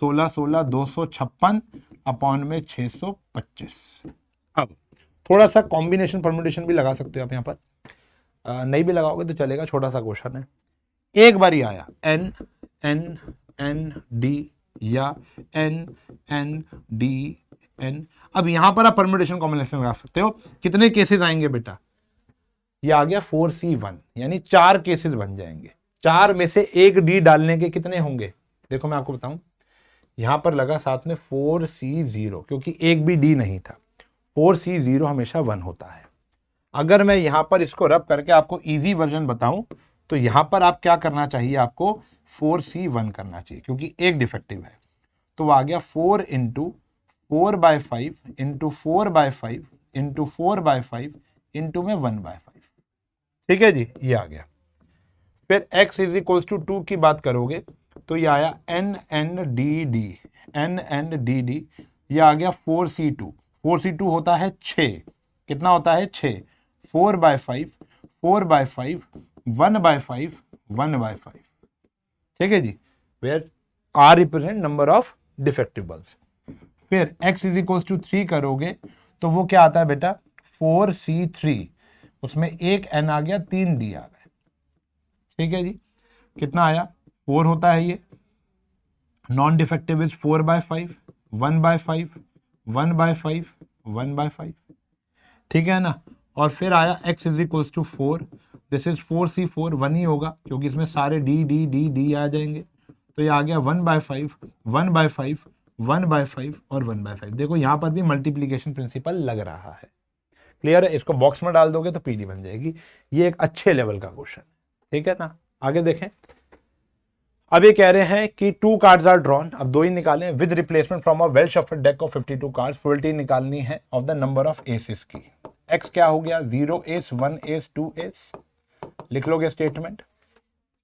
16 16 256 अपॉन में 625। अब थोड़ा सा कॉम्बिनेशन परम्यूटेशन भी लगा सकते हो आप यहाँ पर, नहीं भी लगाओगे तो चलेगा, छोटा सा क्वेश्चन है। एक बारी आया एन एन एन डी या एन एन डी एन। अब यहां पर आप परम्यूटेशन कॉम्बिनेशन लगा सकते हो। कितने केसेस आएंगे बेटा, ये आ गया 4C1 यानी 4 केसेस बन जाएंगे। 4 में से एक डी डालने के कितने होंगे, देखो मैं आपको बताऊं, यहां पर लगा साथ में 4C0 क्योंकि एक भी डी नहीं था। 4C0 हमेशा 1 होता है। अगर मैं यहां पर इसको रब करके आपको इजी वर्जन बताऊं तो यहां पर आप क्या करना चाहिए, आपको 4C1 करना चाहिए क्योंकि एक डिफेक्टिव है। तो आ गया 4 इंटू 4/5 इंटू 4/5 इंटू 4/5 इंटू में 1/5। ठीक है जी, ये आ गया। फिर x इज इक्वल्स टू 2 की बात करोगे तो ये आया N N D D, N N D D, ये आ गया 4C2। 4C2 होता है 6, कितना होता है 6, 4/5 4/5 1/5 1/5। ठीक है जी, where are represent number of defective bulbs. फिर x इज इक्वल्स टू 3 करोगे तो वो क्या आता है बेटा, 4C3, उसमें एक n आ गया, 3 d आ गए। ठीक है जी, कितना आया, 4 होता है ये, नॉन डिफेक्टिव इज 4/5 1/5 1/5 1/5, ठीक है ना। और फिर आया x is equals to 4, this is 4c4, 1 ही होगा क्योंकि इसमें सारे d आ जाएंगे। तो ये आ गया 1/5 1/5 1/5 और 1/5। देखो यहाँ पर भी मल्टीप्लीकेशन प्रिंसिपल लग रहा है। क्लियर है? इसको बॉक्स में डाल दोगे तो पीडी बन जाएगी। ये एक अच्छे लेवल का क्वेश्चन, ठीक है ना। आगे देखें, अब ये कह रहे हैं कि 2 कार्ड्स आर ड्रॉन, अब 2 ही निकालें with replacement from a well shuffled deck of 52 cards, probability निकालनी है of the number of aces की। एक्स क्या हो गया, 0 एस 1 एस 2 एस, लिख लोगे स्टेटमेंट।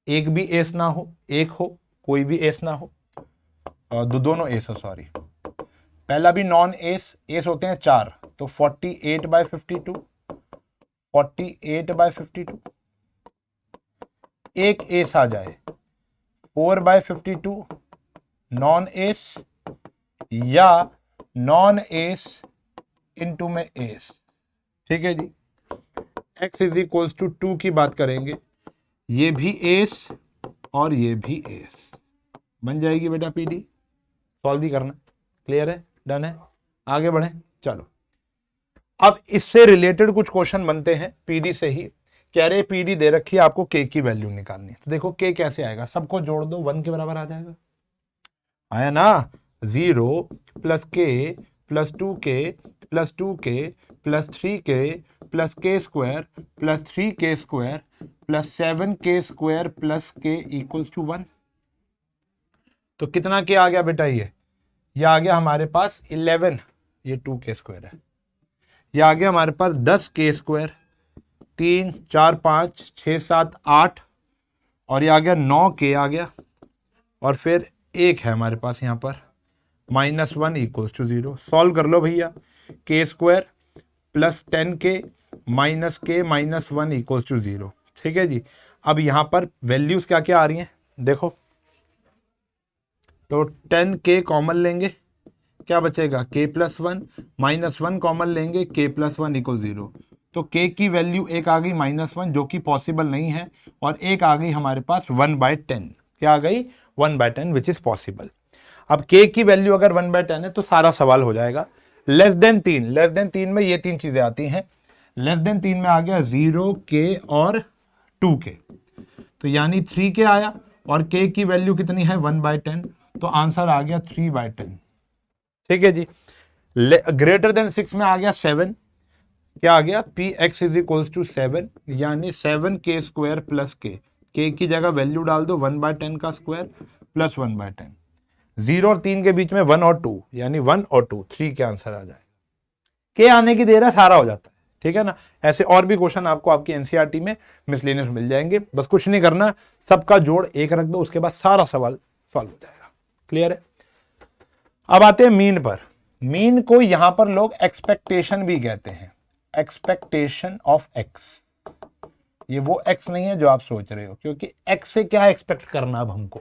एक भी एस ना हो, एक हो, कोई भी एस ना हो, दोनों एस हो, सॉरी। पहला भी नॉन एस, एस होते हैं 4, तो 48/52 48/52। एक एस आ जाए 4/52 नॉन एस, या नॉन एस इनटू में एस, ठीक है जी। x इज इक्वल्स टू 2 की बात करेंगे, ये भी एस और ये भी एस, बन जाएगी बेटा पीडी। सॉल्व भी करना, क्लियर है, डन है, आगे बढ़े। चलो अब इससे रिलेटेड कुछ क्वेश्चन बनते हैं पीडी से ही। कह रहे पीडी दे रखी है, आपको के की वैल्यू निकालनी है। तो देखो के कैसे आएगा, सबको जोड़ दो, 1 के बराबर आ जाएगा, आया ना। 0 plus k plus 2k plus 2k plus 3k plus k square plus 3k square plus 7k square plus k equals to 1। तो कितना के आ गया बेटा, ये आ गया हमारे पास 11, ये 2k स्क्वायर है। ये आ गया हमारे पास 10k स्क्वायर, 3 4 5 6 7 8, और ये आ गया 9k आ गया, और फिर एक है हमारे पास यहाँ पर -1 इक्वल्स टू 0। सॉल्व कर लो भैया, के स्क्वायर प्लस 10k माइनस के माइनस 1 इक्वल्स टू 0, ठीक है जी। अब यहाँ पर वैल्यूज क्या क्या आ रही हैं देखो, तो 10k कॉमन लेंगे, क्या बचेगा k प्लस 1, -1 कॉमन लेंगे, k प्लस 1 इक्वल 0। तो k की वैल्यू एक आ गई -1 जो कि पॉसिबल नहीं है, और एक आ गई हमारे पास 1/10, क्या आ गई 1/10 विच इज पॉसिबल। अब k की वैल्यू अगर 1/10 है तो सारा सवाल हो जाएगा। लेस देन 3 में ये 3 चीजें आती हैं। लेस देन 3 में आ गया 0k और 2k, तो यानी 3k आया, और k की वैल्यू कितनी है 1/10, तो आंसर आ गया 3/10, ठीक है जी। ग्रेटर देन 6 में आ गया 7, क्या आ गया px इज इक्वल्स टू 7, यानी 7k स्क्वायर प्लस k की जगह वैल्यू डाल दो 1/10 का स्क्वायर प्लस 1/10। 0 और 3 के बीच में 1 और 2, यानी 1 और 2, 3 के आंसर आ जाएगा। के आने की देर है, सारा हो जाता है, ठीक है ना। ऐसे और भी क्वेश्चन आपको आपकी एनसीईआरटी में मिसलेनियस मिल जाएंगे, बस कुछ नहीं करना, सबका जोड़ एक रख दो, उसके बाद सारा सवाल सॉल्व हो जाएगा, क्लियर है। अब आते हैं मीन पर। मीन को यहां पर लोग एक्सपेक्टेशन भी कहते हैं, एक्सपेक्टेशन ऑफ एक्स। ये वो एक्स नहीं है जो आप सोच रहे हो, क्योंकि एक्स से क्या एक्सपेक्ट करना अब हमको,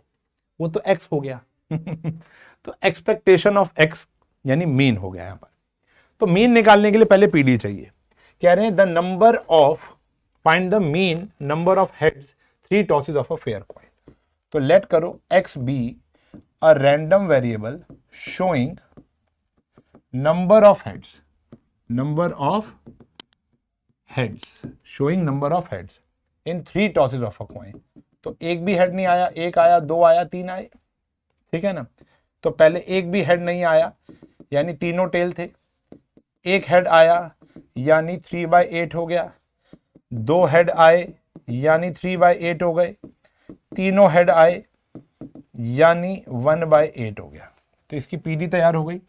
वो तो एक्स हो गया तो एक्सपेक्टेशन ऑफ एक्स यानी मीन हो गया यहां पर। तो मीन निकालने के लिए पहले पीडी चाहिए। कह रहे हैं the number of, find the mean number of heads 3 tosses of a fair coin. तो लेट करो x B a random variable showing number of heads, number of heads, showing number of heads in 3 tosses of a coin. तो एक भी head नहीं आया, एक आया, 2 आया, 3 आए, ठीक है ना। तो पहले एक भी हेड नहीं आया, यानी तीनों टेल थे। एक हेड आया, यानी 3/8 हो गया। 2 हेड आए, यानी 3/8 हो गए। तीनों हेड आए, यानी 1/8 हो गया। तो इसकी पीडी तैयार हो गई,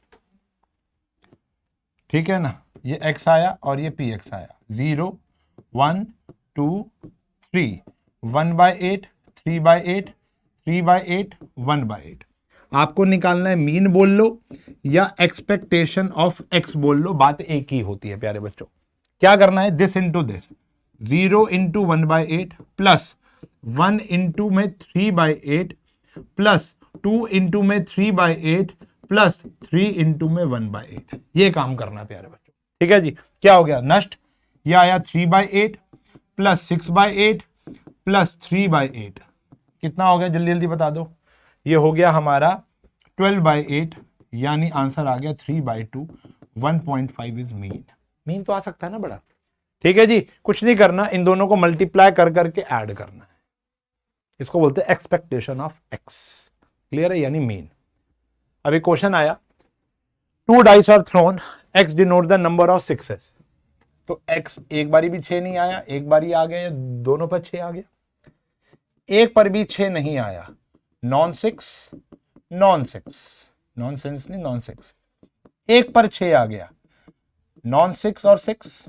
ठीक है ना। ये x आया और ये px आया, 0 1 2 3, 1/8 3/8 3/8 1/8। आपको निकालना है मीन बोल लो या एक्सपेक्टेशन ऑफ x बोल लो, बात एक ही होती है प्यारे बच्चों। क्या करना है, this into this, 0 into 1/8 plus 1 into में 3/8 प्लस 2 इंटू में 3/8 प्लस 3 इंटू में 1/8। ये काम करना प्यारे बच्चों, ठीक है जी। क्या हो गया नष्ट, ये आया 3/8 प्लस 6/8 प्लस 3/8, कितना हो गया जल्दी जल्दी बता दो। ये हो गया हमारा 12/8 यानी आंसर आ गया 3/2, 1.5 इज मीन। मीन तो आ सकता है ना बड़ा। ठीक है जी, कुछ नहीं करना, इन दोनों को मल्टीप्लाई कर करके ऐड करना है। इसको बोलते हैं एक्सपेक्टेशन ऑफ एक्स। क्लियर है, यानी मीन। अभी क्वेश्चन आया, 2 dice are thrown, x denote the number of success. तो एक्स एक बारी भी 6 नहीं आया, एक बारी आ गया, या दोनों पर 6 आ गया? एक पर भी 6 नहीं आया, नॉन 6, नॉन 6, नॉन सेंस नहीं, नॉन 6। एक पर 6 आ गया, नॉन 6 और 6,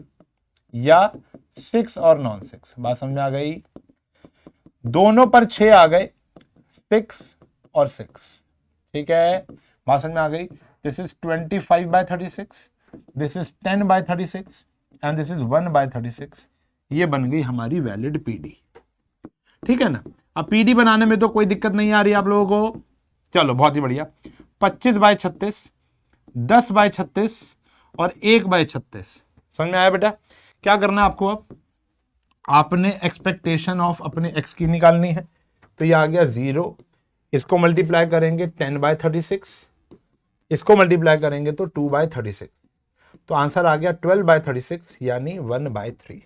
या 6 और नॉन 6। बात समझ में आ गई? दोनों पर 6 आ गए, 6 और 6। ठीक है, बात समझ में आ गई? This is 25/36, this is 10/36 and this is 1/36। ये बन गई हमारी वैलिड पीडी। ठीक है ना? अब पीडी बनाने में तो कोई दिक्कत नहीं आ रही आप लोगों को। चलो बहुत ही बढ़िया। 25/36, 10/36 और 1/36। समझ में आया बेटा? क्या करना है आपको? अब आपने एक्सपेक्टेशन ऑफ अपने एक्स की निकालनी है। तो ये आ गया 0, इसको मल्टीप्लाई करेंगे 10/36, इसको मल्टीप्लाई करेंगे तो 2/36। तो आंसर आ गया 12/36 यानी 1/3।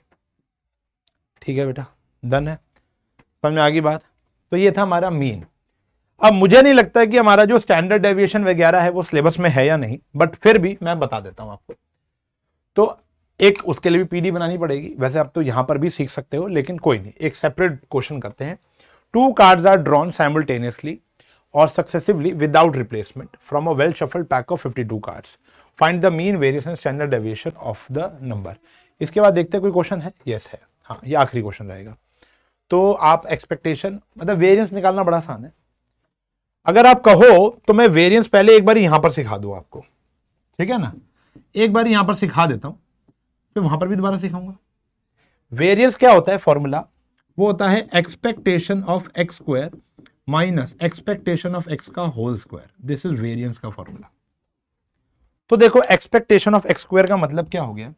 ठीक है बेटा, डन है। समझ में आ गई बात? तो ये था हमारा मीन। अब मुझे नहीं लगता है कि हमारा जो स्टैंडर्ड डेविएशन वगैरह है वो सिलेबस में है या नहीं, बट फिर भी मैं बता देता हूं आपको। तो एक उसके लिए भी पीडी बनानी पड़ेगी। वैसे आप तो यहां पर भी सीख सकते हो, लेकिन कोई नहीं, एक सेपरेट क्वेश्चन करते हैं। 2 cards आर ड्रॉन साइमल्टेनियसली और successively without replacement from a well shuffled pack of 52 cards. Find the mean variation standard deviation of the number. इसके बाद देखते हैं कोई क्वेश्चन है। यस है, हाँ ये आखिरी क्वेश्चन रहेगा। तो आप एक्सपेक्टेशन मतलब वेरिएंस निकालना बड़ा आसान है। अगर आप कहो तो मैं वेरिएंस पहले एक बार यहां पर सिखा दूं आपको, ठीक है ना? एक बार यहां पर सिखा देता हूं, फिर वहां पर भी दोबारा सिखाऊंगा। वेरिएंस क्या होता है? फॉर्मूला वो होता है expectation of x square minus expectation of x का whole square. This is variance का फॉर्मूला। तो देखो, एक्सपेक्टेशन ऑफ एक्स स्क्वायर का मतलब क्या हो गया?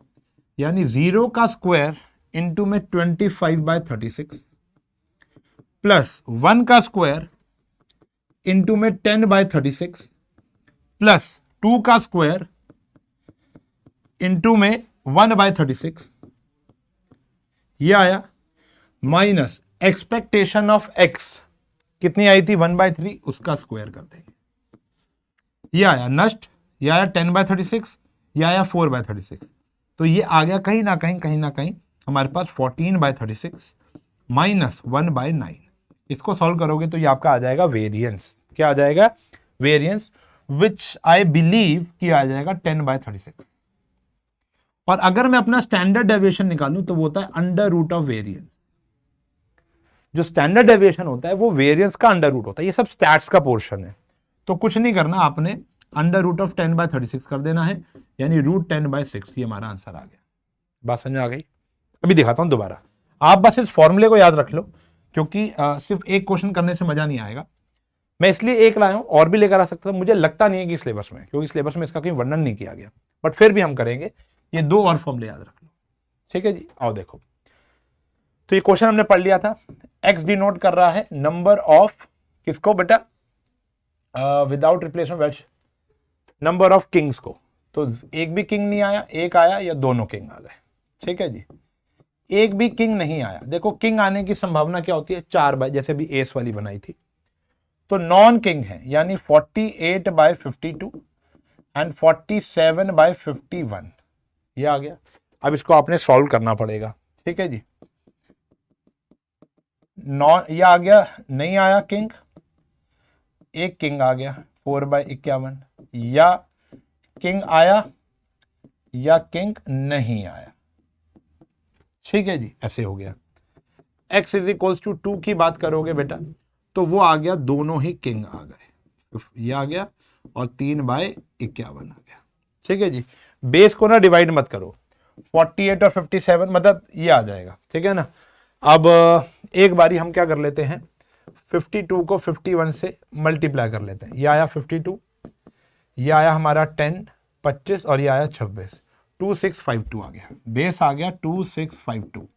यानी 0 का स्क्वायर इंटू में 25/36 प्लस 1 का स्क्वायर इंटू में 10/36 प्लस 2 का स्क्वायर इंटू में 1/36, ये आया, माइनस एक्सपेक्टेशन ऑफ एक्स कितनी आई थी? 1/3, उसका स्क्वायर कर देंगे। ये आया नष्ट, ये आया 10/36, ये आया 4/36। तो ये आ गया कहीं ना कहीं हमारे पास 14/36 माइनस 1/9। इसको सॉल्व करोगे तो ये आपका आ जाएगा वेरिएंस। क्या आ जाएगा? वेरिएंस, विच आई बिलीव कि आ जाएगा 10/36। और अगर मैं अपना स्टैंडर्ड डेविएशन निकालूं तो वो होता है अंडर रूट ऑफ वेरिएंस। जो स्टैंडर्ड डेविएशन होता है वो वेरिएंस का अंडर रूट होता है। ये सब स्टैट्स का पोर्शन है। तो कुछ नहीं करना, आपने अंडर रूट ऑफ 10/36 कर देना है, यानी √10/6। ये हमारा आंसर आ गया। बात समझ आ गई? अभी दिखाता हूं दोबारा। आप बस इस फॉर्मूले को याद रख लो, क्योंकि सिर्फ एक क्वेश्चन करने से मजा नहीं आएगा। मैं इसलिए एक लाया हूं, और भी लेकर आ सकता था। मुझे लगता नहीं है कि सिलेबस में, क्योंकि सिलेबस में इसका कहीं वर्णन नहीं किया गया, बट फिर भी हम करेंगे। ये 2 और फॉर्मूले याद रख लो। ठीक है जी, आओ देखो। तो ये क्वेश्चन हमने पढ़ लिया था। एक्स डिनोट कर रहा है नंबर ऑफ किसको बेटा? Without replacement number of Kings को। तो एक भी किंग नहीं आया, एक आया, या दोनों किंग आ गए। ठीक है जी, एक भी किंग नहीं आया। देखो किंग आने की संभावना क्या होती है? 4 जैसे भी एस वाली बनाई थी। तो नॉन किंग है, यानी 48/52 एंड 47/51, ये आ गया। अब इसको आपने सॉल्व करना पड़ेगा। ठीक है जी, नॉन ये आ गया, नहीं आया किंग, एक किंग आ गया 4/51, या किंग आया या किंग नहीं आया। ठीक है जी, ऐसे हो गया। x इज इक्वल्स टू 2 की बात करोगे बेटा तो वो आ गया, दोनों ही किंग आ गए, ये आ गया, और 3/51 आ गया। ठीक है जी, बेस को ना डिवाइड मत करो, 48 और 57 मतलब ये आ जाएगा। ठीक है ना? अब एक बारी हम क्या कर लेते हैं, 52 को 51 से मल्टीप्लाई कर लेते हैं। ये आया 52, ये आया हमारा 10, 25 और ये आया 26, 2652 आ गया। बेस आ गया 2652।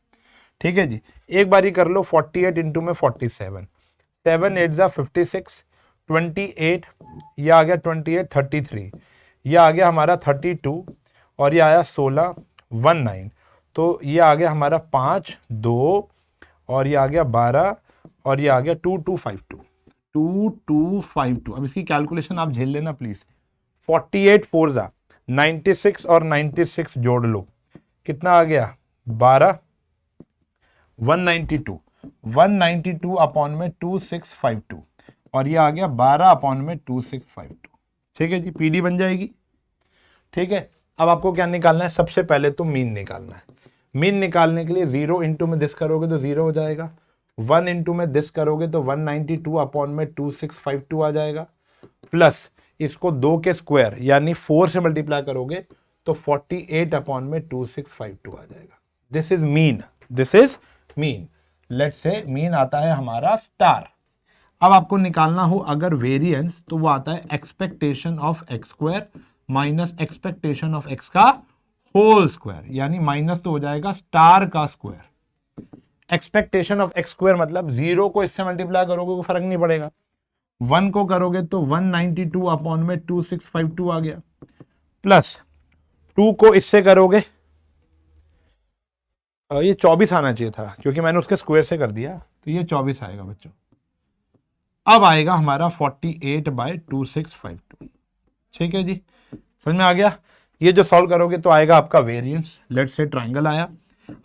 ठीक है जी, एक बारी कर लो 48 इंटू में 47, 7 8 56, 28, ये आ गया 28, 33, ये आ गया हमारा 32 और ये आया 16, 19, तो ये आ गया हमारा 5, 2 और ये आ गया 12 और ये आ गया 2252, 2252। अब इसकी कैलकुलेशन आप झेल लेना प्लीज। 48 4 जा 96 और 96 जोड़ लो, कितना आ गया 12, 192, 192 अपॉन में 2652 और ये आ गया 12 अपॉन में 2652। ठीक है जी, पीडी बन जाएगी। ठीक है, अब आपको क्या निकालना है, सबसे पहले तो मीन निकालना है। मीन निकालने के लिए 0 इंटू में दिस करोगे तो 0 हो जाएगा, 1 इंटू में दिस करोगे तो 192 अपॉन में 2652 आ जाएगा, प्लस इसको 2 के स्क्वायर यानी 4 से मल्टीप्लाई करोगे तो 48 अपॉन में 2652 आ जाएगा। This is mean, this is mean. Let's say mean आता है हमारा स्टार। अब आपको निकालना हो अगर वेरिएंस, तो वो आता है expectation of x square minus expectation of x का होल स्क्वायर, यानी माइनस तो हो जाएगा स्टार का square. Expectation of x square मतलब 0 को इससे मल्टीप्लाई करोगे कोई फर्क नहीं पड़ेगा, 1 को करोगे तो 192 अपॉन में 2652 आ गया, प्लस 2 को इससे करोगे, ये 24 आना चाहिए था क्योंकि मैंने उसके स्क्वायर से कर दिया, तो ये 24 आएगा बच्चों। अब आएगा हमारा 48/2652। ठीक है जी, समझ में आ गया। ये जो सॉल्व करोगे तो आएगा आपका वेरिएंस। लेट्स से ट्रायंगल आया,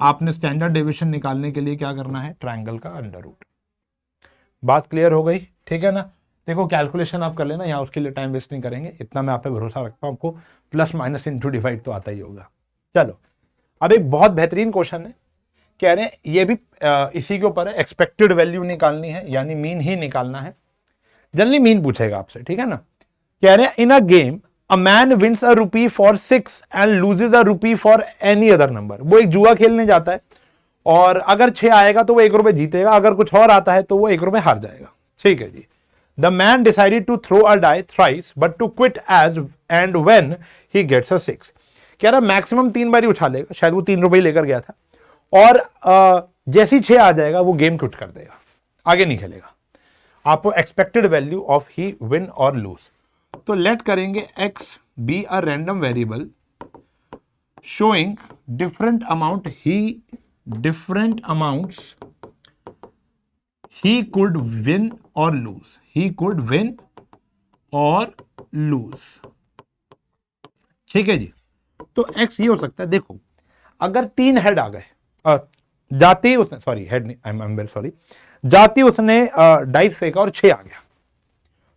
आपने स्टैंडर्ड डेविएशन निकालने के लिए क्या करना है, ट्रायंगल का अंडर रूट। बात क्लियर हो गई, ठीक है ना। देखो कैलकुलेशन आप कर लेना, यहाँ उसके लिए टाइम वेस्ट नहीं करेंगे, इतना मैं आप पे भरोसा रखता हूँ, आपको प्लस माइनस इंटू डिवाइड तो आता ही होगा। चलो अब एक बहुत बेहतरीन क्वेश्चन है, कह रहे हैं ये भी इसी के ऊपर है, एक्सपेक्टेड वैल्यू निकालनी है यानी मीन ही निकालना है। जनरली मीन पूछेगा आपसे, ठीक है ना। कह रहे हैं in a game a man wins a rupee for 6 and loses a rupee for any other number. वो एक जुआ खेलने जाता है और अगर 6 आएगा तो वो 1 रुपए जीतेगा, अगर कुछ और आता है तो वो 1 रुपए हार जाएगा। ठीक है जी। The man decided to throw a die thrice but to quit as and when he gets a 6। कह रहा मैक्सिमम 3 बार ही उछालेगा, शायद वो 3 रुपए लेकर गया था, और जैसी 6 आ जाएगा वो गेम क्विट कर देगा, आगे नहीं खेलेगा। आपको expected value of he win और लूज, तो लेट करेंगे x B a random variable showing different amounts he could win और लूज, ही कुड विन और लूज। ठीक है जी। तो एक्स ये हो सकता है, देखो अगर 3 हेड आ गए, जाते ही उसने, सॉरी हेड नहीं, आई एम वेरी सॉरी, जाते ही उसने डाइस फेंका और 6 आ गया,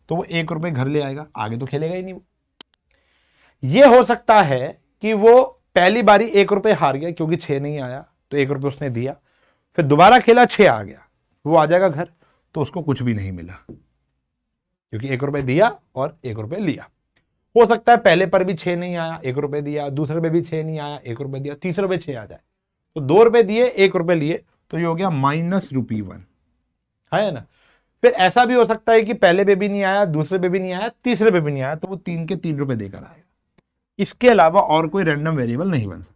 तो वो 1 रुपए घर ले आएगा, आगे तो खेलेगा ही नहीं वो। ये हो सकता है कि वो पहली बारी 1 रुपए हार गया क्योंकि 6 नहीं आया, तो 1 रुपए उसने दिया, फिर दोबारा खेला 6 आ गया, वो आ जाएगा घर, तो उसको कुछ भी नहीं मिला क्योंकि 1 रुपए दिया और 1 रुपए लिया। हो सकता है पहले पर भी 6 नहीं आया, 1 रुपए दिया, दूसरे पे भी 6 नहीं आया, 1 रुपए दिया, तीसरे पे 6 आ जाए, तो 2 रुपए दिए 1 रुपए लिए, तो ये हो गया -1 है ना। फिर ऐसा भी हो सकता है कि पहले पे भी नहीं आया, दूसरे पे भी नहीं आया, तीसरे पे भी नहीं आया, तो वो 3 के 3 रुपए देकर आएगा। इसके अलावा और कोई रैंडम वेरिएबल नहीं बन सकता।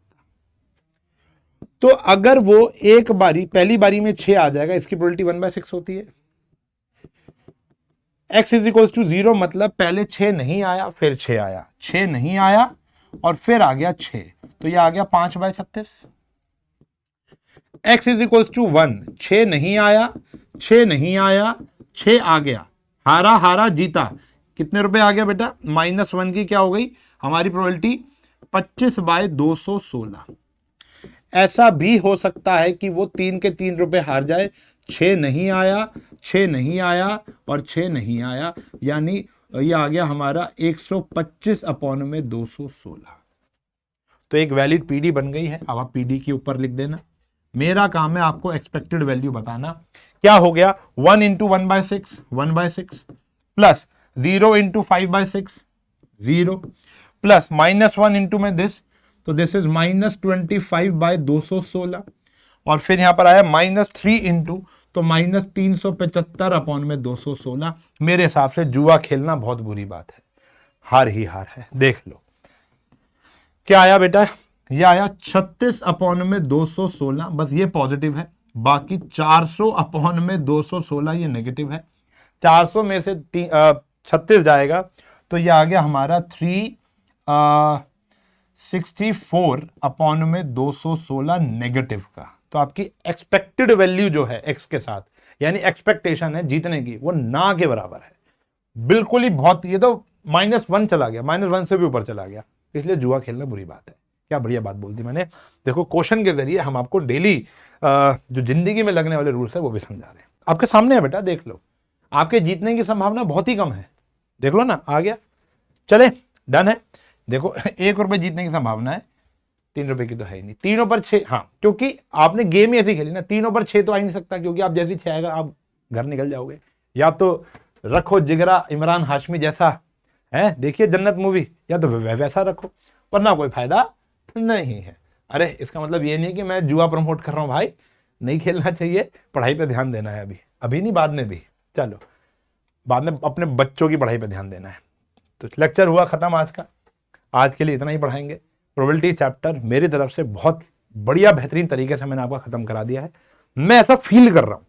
तो अगर वो एक बारी, पहली बारी में 6 आ जाएगा, इसकी प्रोबेबिलिटी 1/6 होती है। x इज इक्वल टू 0 मतलब पहले 6 नहीं आया, फिर 6 आया, 6 नहीं आया और फिर आ गया 6, तो ये आ गया 5/36। x इज इक्वल टू 1, 6 नहीं आया, 6 नहीं आया, 6 आ गया, हारा हारा जीता, कितने रुपए आ गया बेटा, -1 की क्या हो गई हमारी प्रोबेबिलिटी, 25/216। ऐसा भी हो सकता है कि वो 3 के 3 रुपए हार जाए, 6 नहीं आया, 6 नहीं आया और 6 नहीं आया, यानी ये आ गया हमारा 125/216। तो एक वैलिड पीडी बन गई है। अब आप पीडी के ऊपर लिख देना, मेरा काम है आपको एक्सपेक्टेड वैल्यू बताना। क्या हो गया, 1 into 1/6 1/6 plus 0 into 5/6 0 plus -1 into में दिस, तो दिस इज -25/216 और फिर यहां पर आया -3 इंटू, तो -375/216। मेरे हिसाब से जुआ खेलना बहुत बुरी बात है, हार ही हार है। देख लो क्या आया बेटा, ये आया 36/216, बस ये पॉजिटिव है, बाकी 400/216 ये नेगेटिव है। 400 में से 36 जाएगा तो ये आ गया हमारा 364 अपॉन में 216 नेगेटिव का। तो आपकी एक्सपेक्टेड वैल्यू जो है एक्स के साथ, यानी एक्सपेक्टेशन है जीतने की, वो ना के बराबर है। बिल्कुल ही बहुत, ये तो -1 चला गया, -1 से भी ऊपर चला गया, इसलिए जुआ खेलना बुरी बात है। क्या बढ़िया बात बोल दी मैंने। देखो क्वेश्चन के जरिए हम आपको डेली जो जिंदगी में लगने वाले रूल्स है वो भी समझा रहे हैं। आपके सामने है बेटा, देख लो। आपके जीतने की संभावना बहुत ही कम है, देख लो ना, आ गया। चले, डन है। देखो 1 रुपए जीतने की संभावना है, 3 रुपए की तो है ही नहीं। 3 पर 6, हाँ, क्योंकि आपने गेम ही ऐसी खेली ना, 3 पर 6 तो आ ही नहीं सकता, क्योंकि आप जैसे 6 आएगा आप घर निकल जाओगे। या तो रखो जिगरा इमरान हाशमी जैसा है, देखिए जन्नत मूवी, या तो वैसा रखो, वरना कोई फायदा नहीं है। अरे इसका मतलब ये नहीं कि मैं जुआ प्रमोट कर रहा हूं भाई, नहीं खेलना चाहिए, पढ़ाई पे ध्यान देना है। अभी नहीं, बाद में भी। चलो, बाद में अपने बच्चों की पढ़ाई पे ध्यान देना है। तो लेक्चर हुआ खत्म आज का। आज के लिए इतना ही पढ़ाएंगे। प्रोबेबिलिटी चैप्टर मेरी तरफ से बहुत बढ़िया बेहतरीन तरीके से मैंने आपका खत्म करा दिया है। मैं ऐसा फील कर रहा हूं,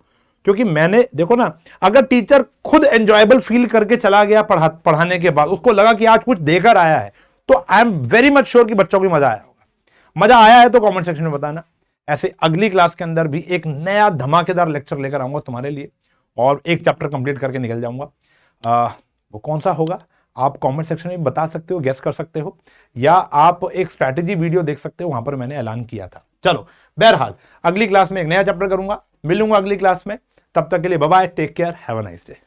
क्योंकि मैंने, देखो ना, अगर टीचर खुद एंजॉयबल फील करके चला गया पढ़ाने के बाद, उसको लगा कि आज कुछ देकर आया है, तो I am very much sure कि बच्चों को मजा आया होगा। मजा आया है तो कमेंट सेक्शन में बताना। ऐसे अगली क्लास के अंदर भी एक नया धमाकेदार लेक्चर लेकर आऊंगा तुम्हारे लिए, और एक चैप्टर कंप्लीट करके निकल जाऊंगा। वो कौन सा होगा आप कमेंट सेक्शन में बता सकते हो, गेस कर सकते हो, या आप एक स्ट्रैटेजी वीडियो देख सकते हो, वहां पर मैंने ऐलान किया था। चलो, बहरहाल अगली क्लास में एक नया चैप्टर करूंगा, मिलूंगा अगली क्लास में। तब तक के लिए bye bye, take care, have a nice day.